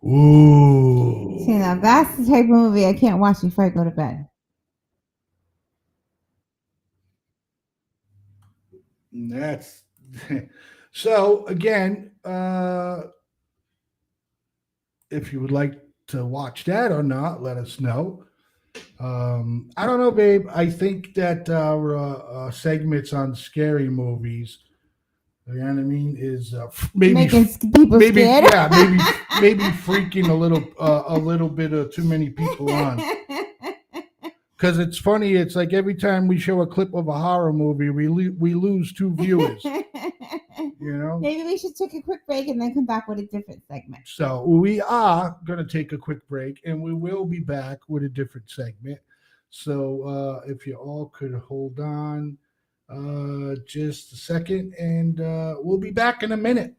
Speaker 1: Ooh.
Speaker 2: See, now that's the type of movie I can't watch before I go to bed.
Speaker 1: That's so again, if you would like to watch that or not, let us know. I don't know, babe. I think that our segments on scary movies, you know what I mean, is maybe
Speaker 2: Making people scared.
Speaker 1: yeah, maybe freaking a little bit of too many people on. Because it's funny, it's like every time we show a clip of a horror movie, we lose 2 viewers. You know?
Speaker 2: Maybe we should take a quick break and then come back with a different segment.
Speaker 1: So we are going to take a quick break, and we will be back with a different segment. So if you all could hold on just a second, and we'll be back in a minute.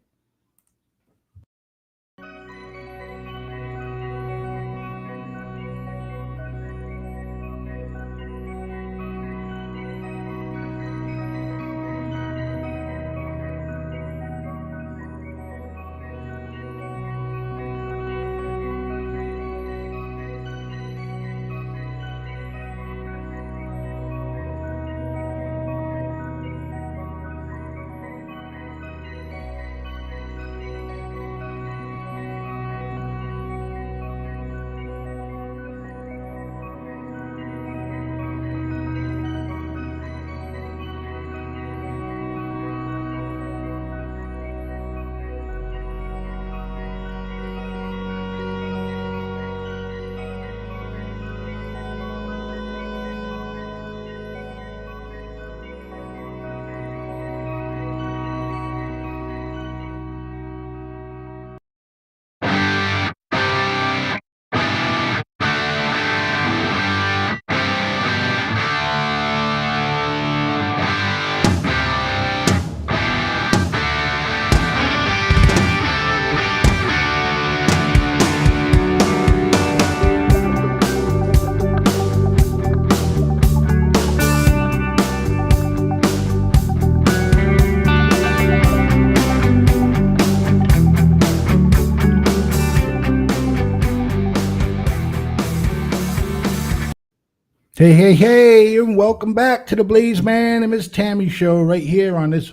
Speaker 1: Hey, and welcome back to the Blaizeman and Miss Tammy show right here on this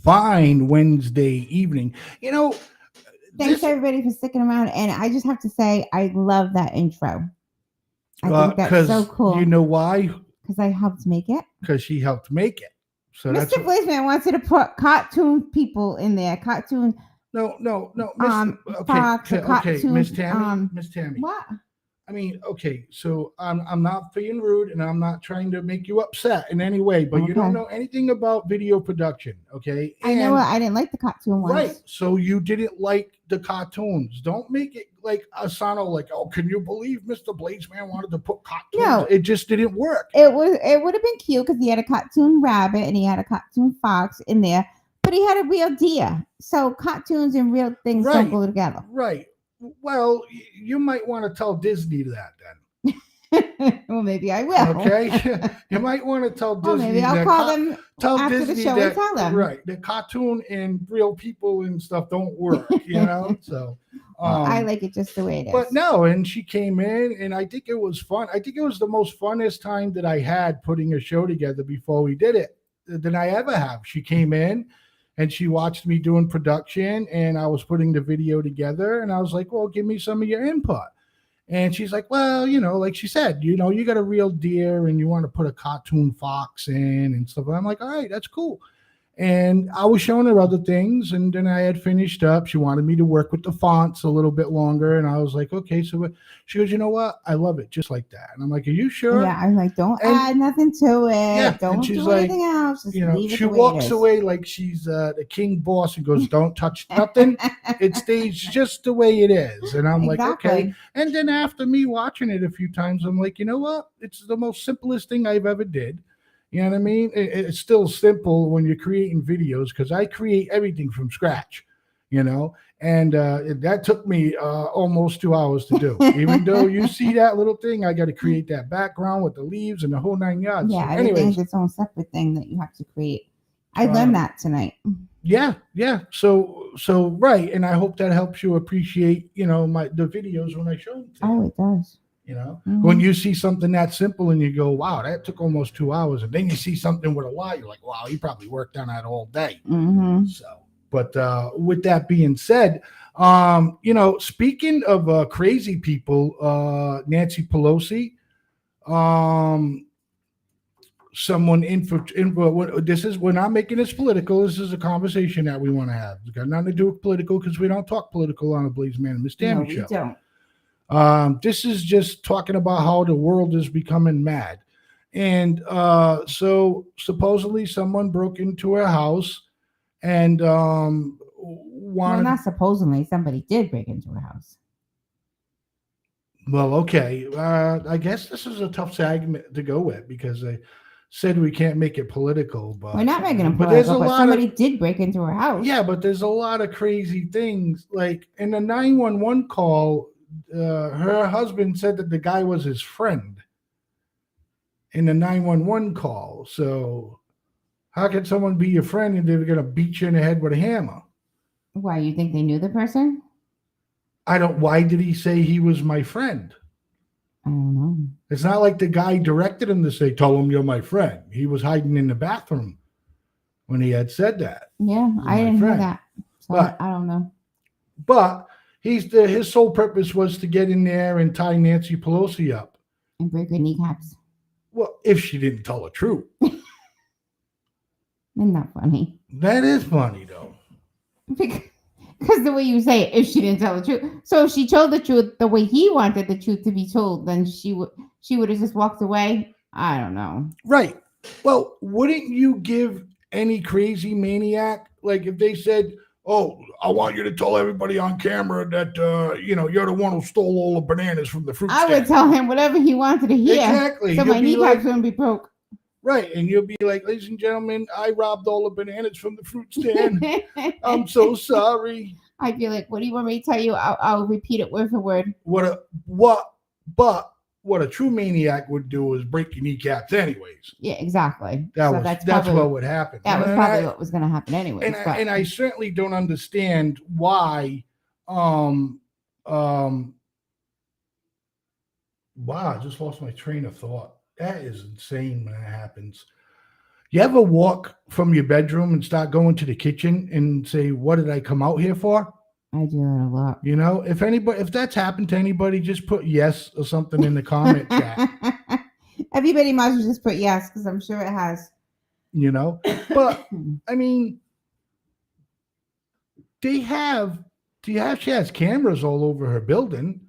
Speaker 1: fine Wednesday evening. You know,
Speaker 2: thanks everybody for sticking around. And I just have to say, I love that intro. I think that's so cool.
Speaker 1: You know why?
Speaker 2: Because I helped make it.
Speaker 1: Because she helped make it. So
Speaker 2: Mr. Blaizeman wants you to put cartoon people in there. Cartoon.
Speaker 1: No.
Speaker 2: Fox,
Speaker 1: okay, Miss Tammy. Miss Tammy.
Speaker 2: What?
Speaker 1: I mean, okay, so I'm not being rude, and I'm not trying to make you upset in any way, but you don't know anything about video production, okay?
Speaker 2: I know I didn't like the cartoon ones.
Speaker 1: Right, so you didn't like the cartoons. Don't make it like Asano, like, oh, can you believe Mr. Blaizeman wanted to put cartoons? No, it just didn't work.
Speaker 2: It would have been cute because he had a cartoon rabbit and he had a cartoon fox in there, but he had a real deer. So cartoons and real things don't go together.
Speaker 1: Right. Well, you might want to tell Disney that then.
Speaker 2: Well, maybe I will.
Speaker 1: Okay, you might want to tell Disney.
Speaker 2: Maybe I'll call them after
Speaker 1: Disney
Speaker 2: the show and tell them.
Speaker 1: Right, the cartoon and real people and stuff don't work. You know, so
Speaker 2: I like it just the way it is.
Speaker 1: But no, and she came in, and I think it was fun. I think it was the most funnest time that I had putting a show together before we did it than I ever have. She came in. And she watched me doing production, and I was putting the video together, and I was like, well, give me some of your input. And she's like, well, you know, like she said, you know, you got a real deer and you want to put a cartoon fox in and stuff. And I'm like, all right, that's cool. And I was showing her other things, and then I had finished up. She wanted me to work with the fonts a little bit longer, and I was like, okay. So she goes, you know what? I love it just like that. And I'm like, are you sure?
Speaker 2: Yeah, I'm like, don't add nothing to it. Yeah, don't do anything else. Just
Speaker 1: you know,
Speaker 2: leave it
Speaker 1: she
Speaker 2: the way
Speaker 1: walks
Speaker 2: it is.
Speaker 1: away like she's the king boss and goes, don't touch nothing. It stays just the way it is. And I'm like, okay. And then after me watching it a few times, I'm like, you know what? It's the most simplest thing I've ever did. You know what I mean? It's still simple when you're creating videos because I create everything from scratch, you know, and that took me almost 2 hours to do. Even though you see that little thing, I got to create that background with the leaves and the whole 9 yards.
Speaker 2: Yeah,
Speaker 1: so
Speaker 2: everything's its own separate thing that you have to create. I learned that tonight.
Speaker 1: Yeah. So right, and I hope that helps you appreciate, you know, the videos when I show them to you.
Speaker 2: Oh, it does.
Speaker 1: You know, when you see something that simple and you go, wow, that took almost 2 hours. And then you see something with a lot, you're like, wow, he probably worked on that all day. So, but with that being said, you know, speaking of crazy people, Nancy Pelosi, someone we're not making this political. This is a conversation that we want to have. It's got nothing to do with political because we don't talk political on the Blaizeman and Miss Tammy show.
Speaker 2: No, we don't.
Speaker 1: This is just talking about how the world is becoming mad. And so supposedly someone broke into her house and
Speaker 2: well, not supposedly, somebody did break into her house.
Speaker 1: Well, okay. I guess this is a tough segment to go with because I said we can't make it political. But
Speaker 2: we're not making it political, but somebody did break into her house.
Speaker 1: Yeah, but there's a lot of crazy things. Like in the 911 call, her husband said that the guy was his friend in the 911 call. So how can someone be your friend and they're going to beat you in the head with a hammer?
Speaker 2: Why, you think they knew the person?
Speaker 1: Why did he say he was my friend?
Speaker 2: I don't know.
Speaker 1: It's not like the guy directed him to say, tell him you're my friend. He was hiding in the bathroom when he had said that.
Speaker 2: Yeah, I didn't hear that. So but, I don't know.
Speaker 1: But his sole purpose was to get in there and tie Nancy Pelosi up.
Speaker 2: And break her kneecaps.
Speaker 1: Well, if she didn't tell the truth.
Speaker 2: Isn't that funny?
Speaker 1: That is funny, though.
Speaker 2: Because the way you say it, if she didn't tell the truth. So if she told the truth the way he wanted the truth to be told, then she would have just walked away. I don't know.
Speaker 1: Right. Well, wouldn't you give any crazy maniac, like if they said, oh, I want you to tell everybody on camera that, you're the one who stole all the bananas from the fruit stand.
Speaker 2: I would tell him whatever he wanted to hear.
Speaker 1: Exactly.
Speaker 2: So my kneecaps wouldn't be broke.
Speaker 1: Right, and you'll be like, ladies and gentlemen, I robbed all the bananas from the fruit stand. I'm so sorry.
Speaker 2: I'd be like, what do you want me to tell you? I'll repeat it word for word.
Speaker 1: But what a true maniac would do is break your kneecaps anyways.
Speaker 2: Yeah, exactly.
Speaker 1: That's what would happen.
Speaker 2: That was probably what was going to happen anyways.
Speaker 1: And I certainly don't understand why. Wow, I just lost my train of thought. That is insane when that happens. You ever walk from your bedroom and start going to the kitchen and say, what did I come out here for?
Speaker 2: I do that a lot.
Speaker 1: If that's happened to anybody, just put yes or something in the comment chat.
Speaker 2: Everybody might as well just put yes, because I'm sure it has.
Speaker 1: But I mean, she has cameras all over her building.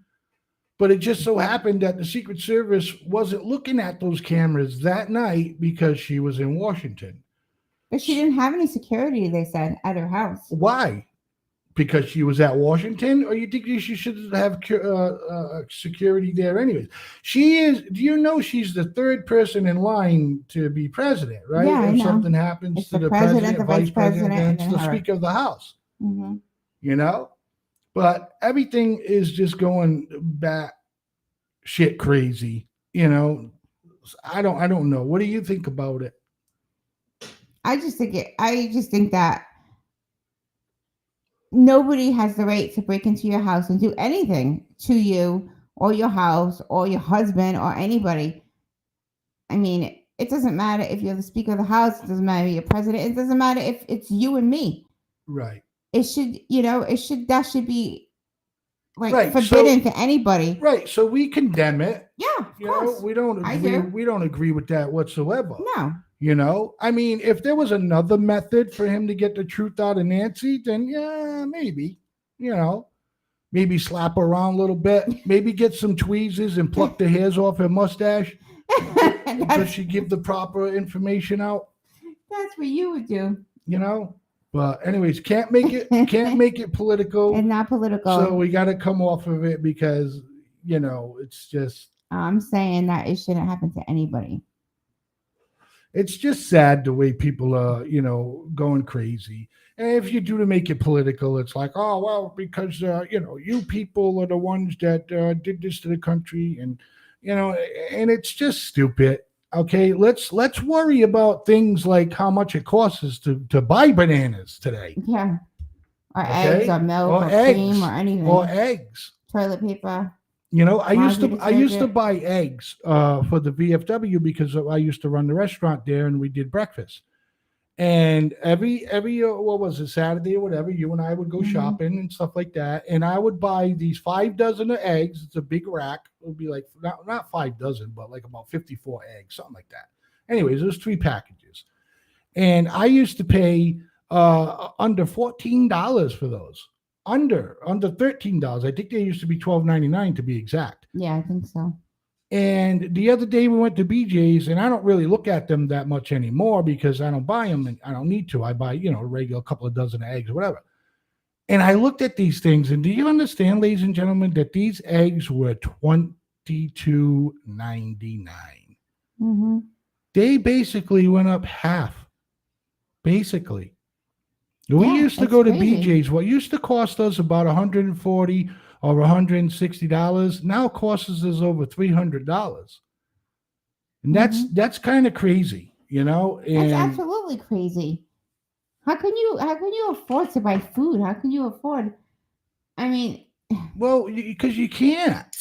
Speaker 1: But it just so happened that the Secret Service wasn't looking at those cameras that night because she was in Washington.
Speaker 2: But she didn't have any security, they said, at her house.
Speaker 1: Why? Because she was at Washington? Or you think she should have security there anyways? She is, do you know she's the third person in line to be president, right?
Speaker 2: Yeah,
Speaker 1: if something happens to the president, vice president, and it's the Speaker of the House.
Speaker 2: Mm-hmm.
Speaker 1: But everything is just going back shit crazy, I don't know. What do you think about it?
Speaker 2: I just think that nobody has the right to break into your house and do anything to you or your house or your husband or anybody. I mean, it doesn't matter if you're the Speaker of the House. It doesn't matter if you're president. It doesn't matter if it's you and me.
Speaker 1: Right.
Speaker 2: It should be forbidden to anybody.
Speaker 1: Right. So we condemn it.
Speaker 2: Yeah, of course.
Speaker 1: We don't agree. We don't agree with that whatsoever.
Speaker 2: No.
Speaker 1: I mean, if there was another method for him to get the truth out of Nancy, then yeah, maybe. Maybe slap her around a little bit. Maybe get some tweezers and pluck the hairs off her mustache. Does she give the proper information out?
Speaker 2: That's what you would do.
Speaker 1: But anyways, can't make it political.
Speaker 2: It's not political.
Speaker 1: So we got to come off of it because, it's just.
Speaker 2: I'm saying that it shouldn't happen to anybody.
Speaker 1: It's just sad the way people are, going crazy. And if you do to make it political, it's like, oh, well, because, you people are the ones that did this to the country. And, and it's just stupid. Okay, let's worry about things like how much it costs us to buy bananas today.
Speaker 2: Yeah. Or eggs or milk or cream or anything.
Speaker 1: Or eggs.
Speaker 2: Toilet paper.
Speaker 1: I used to buy eggs for the VFW because I used to run the restaurant there and we did breakfast. And every what was it, Saturday or whatever, you and I would go shopping and stuff like that. And I would buy these 5 dozen of eggs. It's a big rack. It would be like not 5 dozen, but like about 54 eggs, something like that. Anyways, there's 3 packages. And I used to pay under $14 for those. Under $13. I think they used to be $12.99 to be exact.
Speaker 2: Yeah, I think so.
Speaker 1: And the other day we went to BJ's, and I don't really look at them that much anymore because I don't buy them and I don't need to. I buy, a regular couple of dozen of eggs or whatever. And I looked at these things, and do you understand, ladies and gentlemen, that these eggs were $22.99?
Speaker 2: Mm-hmm.
Speaker 1: They basically went up half. Basically. We used to go to BJ's. What used to cost us about $140 or $160 now costs us over $300. And that's kind of crazy, And
Speaker 2: that's absolutely crazy. How can you afford to buy food? How can you afford? I mean,
Speaker 1: well, because you can't.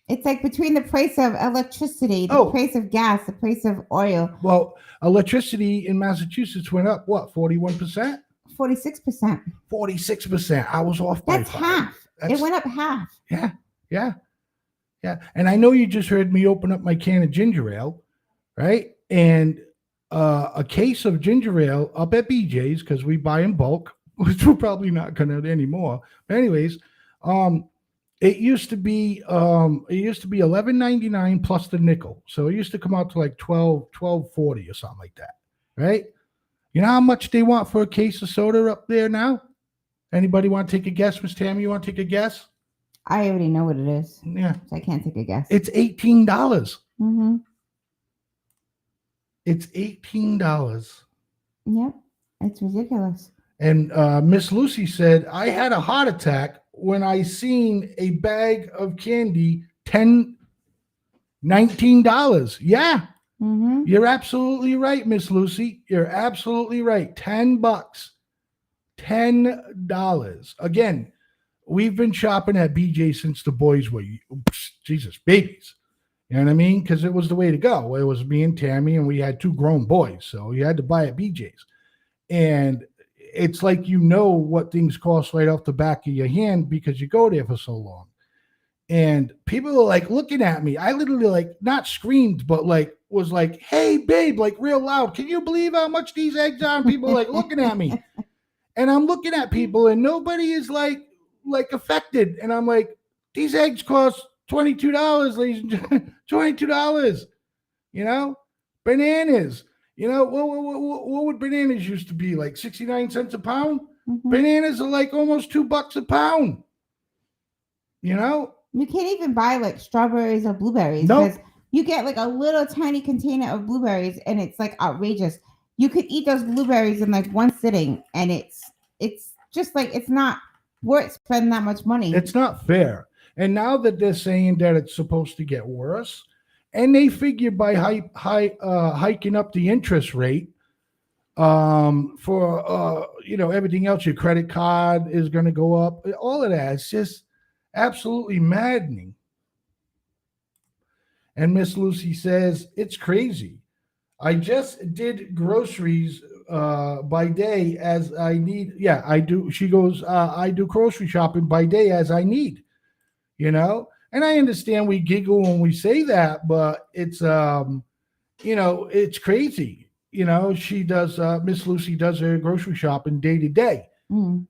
Speaker 2: It's like between the price of electricity, the price of gas, the price of oil.
Speaker 1: Well, electricity in Massachusetts went up, what, 41%?
Speaker 2: 46%.
Speaker 1: 46%. I was off by 5.
Speaker 2: That's half. It went up half.
Speaker 1: Yeah. And I know you just heard me open up my can of ginger ale, right? And a case of ginger ale up at BJ's, because we buy in bulk, which we're probably not going to anymore. But anyways, it used to be $11.99 plus the nickel. So it used to come out to like $12.40 or something like that, right? You know how much they want for a case of soda up there now? Anybody want to take a guess, Miss Tammy? You want to take a guess?
Speaker 2: I already know what it is.
Speaker 1: Yeah.
Speaker 2: So I can't take a guess.
Speaker 1: It's $18.
Speaker 2: Mm-hmm.
Speaker 1: It's $18.
Speaker 2: Yep. It's ridiculous.
Speaker 1: And Miss Lucy said, I had a heart attack when I seen a bag of candy, $19. Yeah.
Speaker 2: Mm-hmm.
Speaker 1: You're absolutely right, Miss Lucy. You're absolutely right. $10. $10. Again, we've been shopping at BJ since the boys were, babies. You know what I mean? Because it was the way to go. It was me and Tammy, and we had 2 grown boys. So you had to buy at BJ's. And it's like what things cost right off the back of your hand because you go there for so long. And people are like looking at me. I literally like not screamed, but like was like, hey, babe, like real loud. Can you believe how much these eggs are? And people are like looking at me. And I'm looking at people and nobody is like affected. And I'm like, these eggs cost $22, ladies and gentlemen. $22. Bananas. What would bananas used to be? Like 69 cents a pound?
Speaker 2: Mm-hmm.
Speaker 1: Bananas are like almost $2 a pound.
Speaker 2: You can't even buy like strawberries or blueberries because you get like a little tiny container of blueberries and it's like outrageous. You could eat those blueberries in like one sitting and it's just like it's not worth spending that much money.
Speaker 1: It's not fair. And now that they're saying that it's supposed to get worse, and they figure by hiking up the interest rate for everything else, your credit card is going to go up. All of that. It's just absolutely maddening. And Miss Lucy says, it's crazy. I just did groceries by day as I need. Yeah, I do. She goes, I do grocery shopping by day as I need, And I understand we giggle when we say that, but it's, it's crazy. She does, Miss Lucy does her grocery shopping day to day, and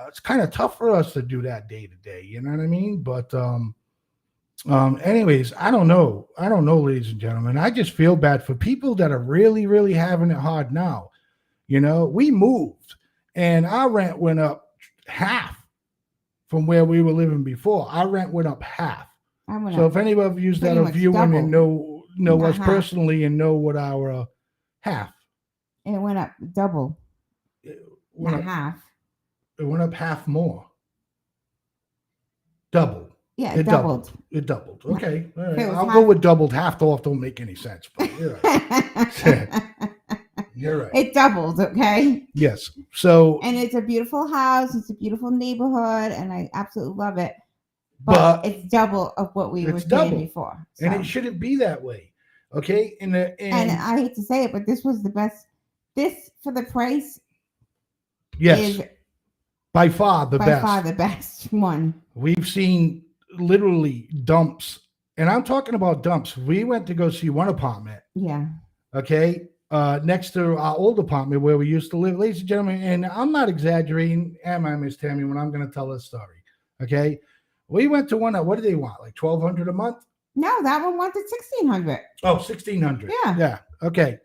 Speaker 1: it's kind of tough for us to do that day to day. You know what I mean? But anyways, I don't know, ladies and gentlemen. I just feel bad for people that are really, really having it hard now. We moved and our rent went up half from where we were living before. Our rent went up half. So if any of you that are viewing and know us personally and know what our half.
Speaker 2: It went up double. Not half.
Speaker 1: It went up half more. Double.
Speaker 2: Yeah, it doubled.
Speaker 1: It doubled. Okay. All right. I'll go with doubled. Half off don't make any sense. But you're right. You're right.
Speaker 2: It doubled, okay?
Speaker 1: Yes. So
Speaker 2: and it's a beautiful house, it's a beautiful neighborhood, and I absolutely love it. But it's double of what we were paying before. So.
Speaker 1: And it shouldn't be that way. Okay,
Speaker 2: and I hate to say it, but this was the best. This for the price.
Speaker 1: Yes,
Speaker 2: is
Speaker 1: by far the best.
Speaker 2: By far the best one.
Speaker 1: We've seen literally dumps, and I'm talking about dumps. We went to go see one apartment.
Speaker 2: Yeah.
Speaker 1: Okay, next to our old apartment where we used to live, ladies and gentlemen. And I'm not exaggerating, am I, Miss Tammy, when I'm going to tell this story? Okay, we went to one. What did they want? Like $1,200 a month?
Speaker 2: No, that one wanted $1,600.
Speaker 1: Oh, $1,600.
Speaker 2: Yeah.
Speaker 1: Yeah. Okay.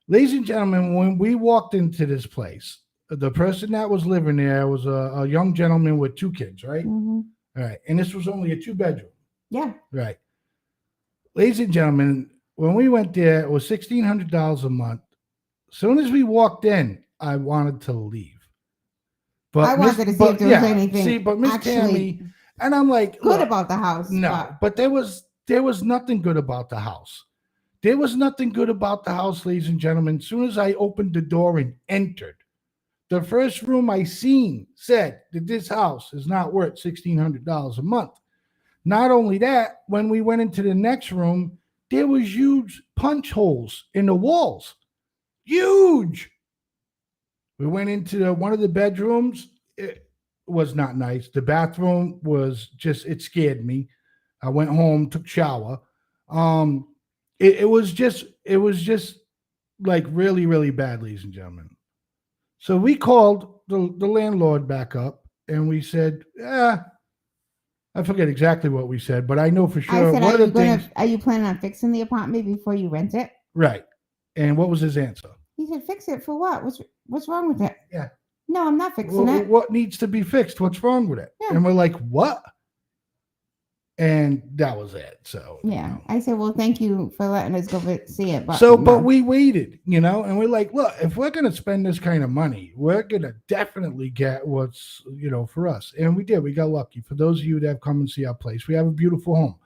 Speaker 1: Ladies and gentlemen, when we walked into this place, the person that was living there was a young gentleman with 2 kids, right?
Speaker 2: Mm-hmm.
Speaker 1: All right. And this was only a 2-bedroom.
Speaker 2: Yeah.
Speaker 1: Right. Ladies and gentlemen, when we went there, it was $1,600 a month. As soon as we walked in, I wanted to leave. But
Speaker 2: I wanted to see if there was anything.
Speaker 1: See, but Miss Tammy, and I'm like,
Speaker 2: good about the house.
Speaker 1: No, but there was nothing good about the house. There was nothing good about the house, ladies and gentlemen. As soon as I opened the door and entered, the first room I seen said that this house is not worth $1,600 a month. Not only that, when we went into the next room, there was huge punch holes in the walls. Huge. We went into one of the bedrooms. It was not nice. The bathroom was just, it scared me. I went home, took shower. It was just like really, really bad, ladies and gentlemen. So we called the landlord back up and we said, I forget exactly what we said, but I know for sure.
Speaker 2: I said, are you planning on fixing the apartment before you rent it?
Speaker 1: Right. And what was his answer?
Speaker 2: He said, fix it for what? What's wrong with it?
Speaker 1: Yeah.
Speaker 2: No, I'm not fixing it.
Speaker 1: What needs to be fixed? What's wrong with it? Yeah. And we're like, what? And that was it. So
Speaker 2: yeah, I said, well, thank you for letting us go see it. But
Speaker 1: but we waited, and we're like, look, if we're gonna spend this kind of money, we're gonna definitely get what's for us. And we did. We got lucky. For those of you that have come and see our place, we have a beautiful home,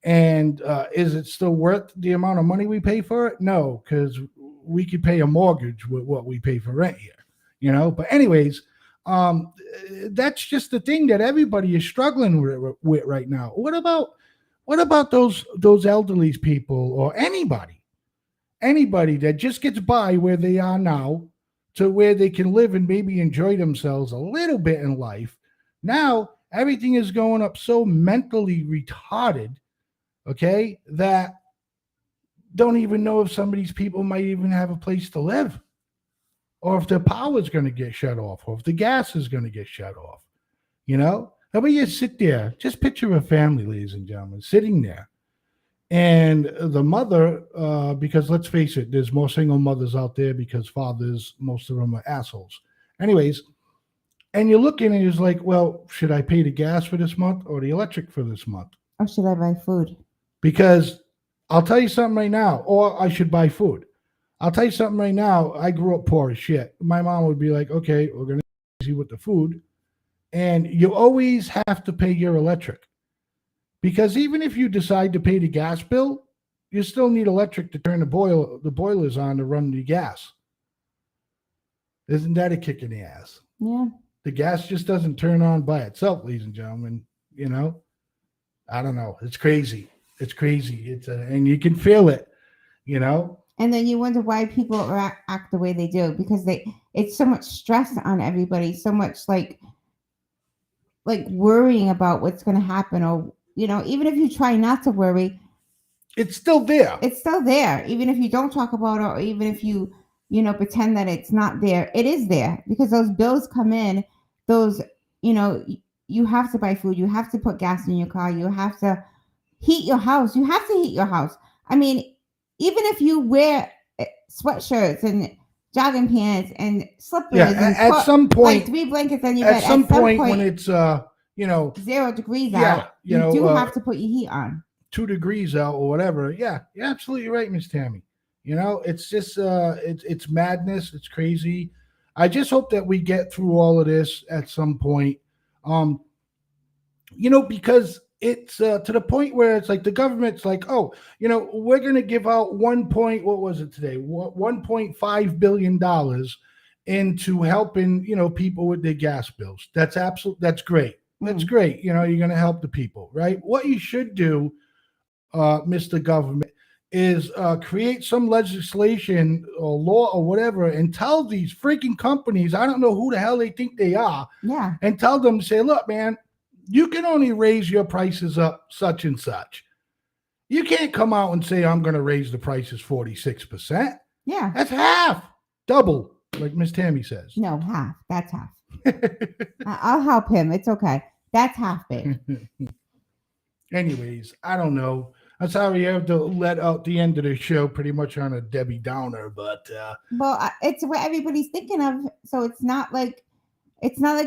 Speaker 1: And is it still worth the amount of money we pay for it? No, because we could pay a mortgage with what we pay for rent here, But anyways. That's just the thing that everybody is struggling with right now. What about those elderly people or anybody that just gets by where they are now to where they can live and maybe enjoy themselves a little bit in life? Now everything is going up so mentally retarded, okay, that don't even know if some of these people might even have a place to live. Or if the power is going to get shut off, or if the gas is going to get shut off, How about you sit there? Just picture a family, ladies and gentlemen, sitting there. And the mother, because let's face it, there's more single mothers out there because fathers, most of them are assholes. Anyways, and you're looking and it's like, well, should I pay the gas for this month or the electric for this month?
Speaker 2: Or should I buy food?
Speaker 1: Because I'll tell you something right now, or I should buy food. I'll tell you something right now. I grew up poor as shit. My mom would be like, okay, we're going to see with the food. And you always have to pay your electric. Because even if you decide to pay the gas bill, you still need electric to turn the boilers on to run the gas. Isn't that a kick in the ass?
Speaker 2: Yeah.
Speaker 1: The gas just doesn't turn on by itself, ladies and gentlemen. I don't know. It's crazy. It's crazy. And you can feel it,
Speaker 2: And then you wonder why people act the way they do, because it's so much stress on everybody, so much like worrying about what's going to happen, or even if you try not to worry,
Speaker 1: it's still there.
Speaker 2: It's still there, even if you don't talk about it, or even if you pretend that it's not there. It is there because those bills come in. Those you have to buy food, you have to put gas in your car, you have to heat your house. You have to heat your house. I mean. Even if you wear sweatshirts and jogging pants and slippers, and
Speaker 1: at some point,
Speaker 2: 3 blankets on your bed.
Speaker 1: At some point when it's
Speaker 2: 0 degrees out, you do have to put your heat on.
Speaker 1: 2 degrees out or whatever. Yeah, you're absolutely right, Miss Tammy. It's just it's madness. It's crazy. I just hope that we get through all of this at some point. Because it's to the point where it's like the government's like, oh, we're going to give out $1.5 billion into helping, people with their gas bills. That's great. That's great. You're going to help the people, right? What you should do, Mr. Government, is create some legislation or law or whatever and tell these freaking companies, I don't know who the hell they think they are, and tell them, say, look, man, you can only raise your prices up such and such. You can't come out and say, I'm going to raise the prices 46%.
Speaker 2: Yeah.
Speaker 1: That's half, double, like Miss Tammy says.
Speaker 2: No, half. That's half. I'll help him. It's okay. That's half, babe.
Speaker 1: Anyways, I don't know. I'm sorry I have to let out the end of the show pretty much on a Debbie Downer, but
Speaker 2: well, it's what everybody's thinking of, so it's not like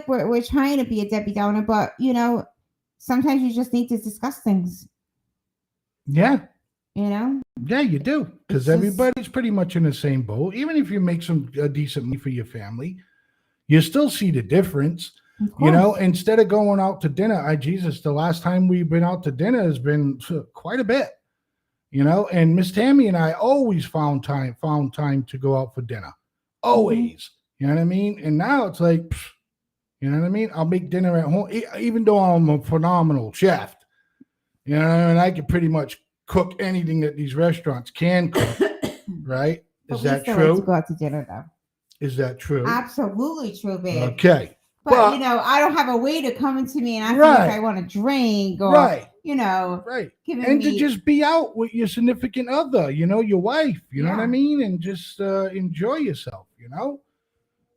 Speaker 2: we're trying to be a Debbie Downer, but you know, sometimes you just need to discuss things.
Speaker 1: Yeah.
Speaker 2: You know?
Speaker 1: Yeah, you do, because everybody's pretty much in the same boat. Even if you make some decent money for your family, you still see the difference. You know, instead of going out to dinner, Jesus, the last time we've been out to dinner has been quite a bit. You know, and Miss Tammy and I always found time to go out for dinner. Always. You know what I mean? And now it's like, you know what I mean? I'll make dinner at home, even though I'm a phenomenal chef. You know, and I can pretty much cook anything that these restaurants can cook. Right? Is that true?
Speaker 2: Like to go out to dinner, though.
Speaker 1: Is that true?
Speaker 2: Absolutely true, babe.
Speaker 1: Okay.
Speaker 2: But you know, I don't have a waiter coming to me and asking if I want to drink or, you know,
Speaker 1: to just be out with your significant other, you know, your wife, you know what I mean? And just enjoy yourself, you know?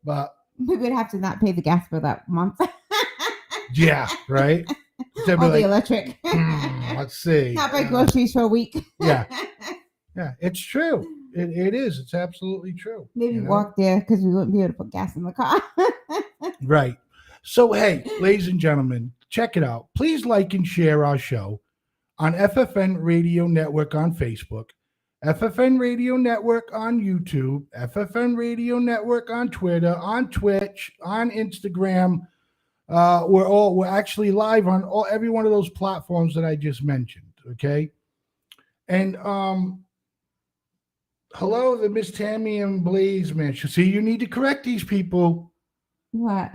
Speaker 1: But
Speaker 2: we would have to not pay the gas bill that month.
Speaker 1: Yeah, right?
Speaker 2: Or the electric.
Speaker 1: Let's see.
Speaker 2: Not buy groceries for a week.
Speaker 1: Yeah, it's true. It is. It's absolutely true.
Speaker 2: Maybe walk there because we wouldn't be able to put gas in the car.
Speaker 1: Right. So, hey, ladies and gentlemen, check it out. Please like and share our show on FFN Radio Network on Facebook, FFN Radio Network on YouTube, FFN Radio Network on Twitter, on Twitch, on Instagram. We're actually live on every one of those platforms that I just mentioned. Okay. And hello, the Miss Tammy and Blaizeman. See, you need to correct these people.
Speaker 2: What?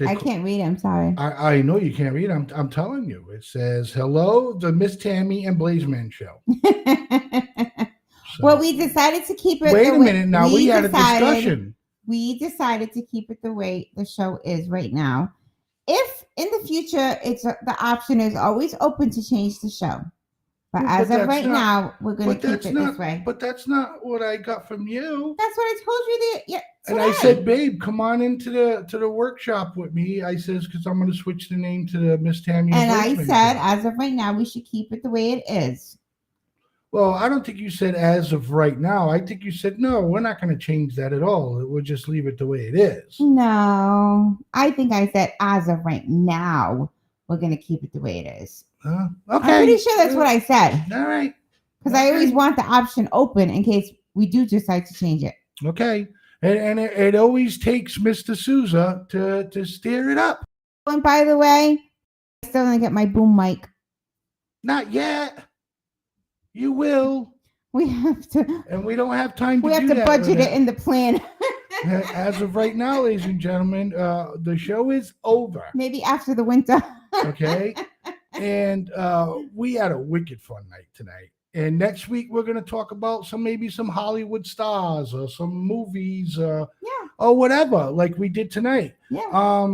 Speaker 2: I can't read. I'm sorry.
Speaker 1: I know you can't read. I'm telling you. It says, hello, the Miss Tammy and Blaizeman show.
Speaker 2: Well, we decided to keep it.
Speaker 1: Wait a minute. Now we had a discussion.
Speaker 2: We decided to keep it the way the show is right now. If in the future, the option is always open to change the show. But as of right now, we're going to keep it this way.
Speaker 1: But that's not what I got from you.
Speaker 2: That's what I told you. Yeah.
Speaker 1: And I said, babe, come on into the workshop with me. I says, because I'm going to switch the name to the Miss Tammy.
Speaker 2: And I said, as of right now, we should keep it the way it is.
Speaker 1: Well, I don't think you said as of right now. I think you said, no, we're not going to change that at all. We'll just leave it the way it is.
Speaker 2: No, I think I said, as of right now, we're going to keep it the way it is.
Speaker 1: Okay.
Speaker 2: I'm pretty sure that's what I said.
Speaker 1: All right.
Speaker 2: Because I always want the option open in case we do decide to change it.
Speaker 1: Okay. And it always takes Mr. Souza to steer it up.
Speaker 2: And by the way, I still didn't get my boom mic.
Speaker 1: Not yet. You will.
Speaker 2: We have to.
Speaker 1: And we don't have time to do that.
Speaker 2: We have to budget it in the plan.
Speaker 1: As of right now, ladies and gentlemen, the show is over.
Speaker 2: Maybe after the winter.
Speaker 1: Okay. And we had a wicked fun night tonight. And next week we're going to talk about maybe some Hollywood stars or some movies or whatever, like we did tonight.
Speaker 2: Yeah.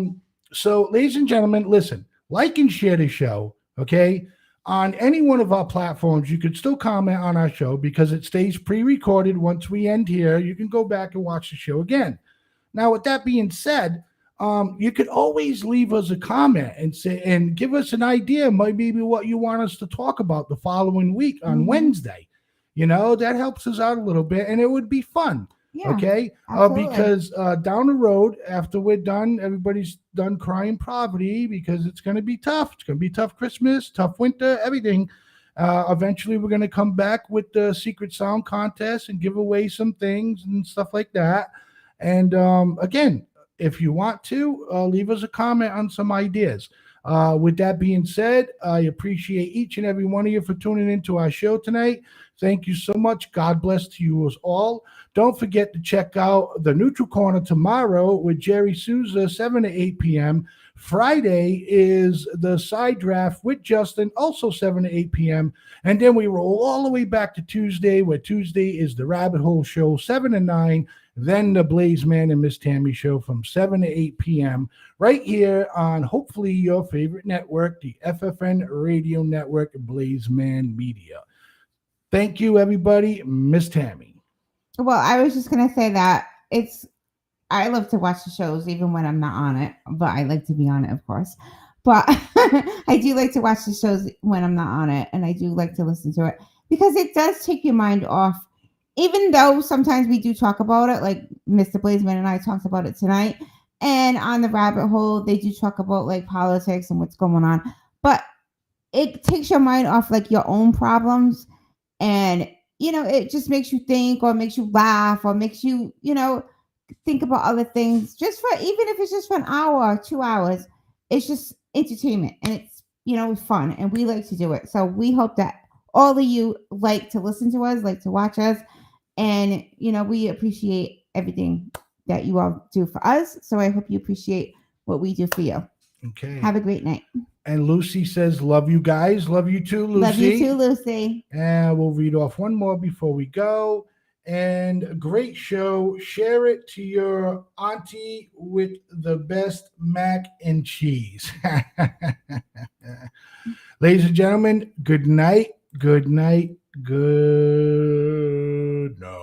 Speaker 1: So, ladies and gentlemen, listen, like and share the show. Okay. On any one of our platforms, you could still comment on our show because it stays pre-recorded. Once we end here, you can go back and watch the show again. Now, with that being said, you could always leave us a comment and give us an idea, maybe what you want us to talk about the following week on Wednesday. You know, that helps us out a little bit, and it would be fun.
Speaker 2: Yeah,
Speaker 1: okay. Because down the road, after we're done, everybody's done crying poverty because it's going to be tough. It's going to be tough Christmas, tough winter, everything. Eventually, we're going to come back with the Secret Sound contest and give away some things and stuff like that. And again, if you want to, leave us a comment on some ideas. With that being said, I appreciate each and every one of you for tuning into our show tonight. Thank you so much. God bless to you as all. Don't forget to check out the Neutral Corner tomorrow with Jerry Souza, 7 to 8 p.m. Friday is the Side Draft with Justin, also 7 to 8 p.m. And then we roll all the way back to Tuesday, where Tuesday is the Rabbit Hole Show, 7 to 9. Then the Blaizeman and Miss Tammy Show from 7 to 8 p.m. right here on hopefully your favorite network, the FFN Radio Network, Blaizeman Media. Thank you, everybody. Miss Tammy.
Speaker 2: Well, I was just going to say that I love to watch the shows even when I'm not on it, but I like to be on it, of course. But I do like to watch the shows when I'm not on it, and I do like to listen to it because it does take your mind off. Even though sometimes we do talk about it, like Mr. Blaizeman and I talked about it tonight, and on the Rabbit Hole, they do talk about like politics and what's going on, but it takes your mind off like your own problems, and it just makes you think or makes you laugh or makes you, think about other things just for, even if it's just for an hour or 2 hours, it's just entertainment and it's, fun, and we like to do it. So we hope that all of you like to listen to us, like to watch us, and, we appreciate everything that you all do for us. So I hope you appreciate what we do for you.
Speaker 1: Okay.
Speaker 2: Have a great night.
Speaker 1: And Lucy says, love you guys. Love you too, Lucy.
Speaker 2: Love you too, Lucy.
Speaker 1: And we'll read off one more before we go. And a great show. Share it to your auntie with the best mac and cheese. Ladies and gentlemen, good night. Good night. Good night.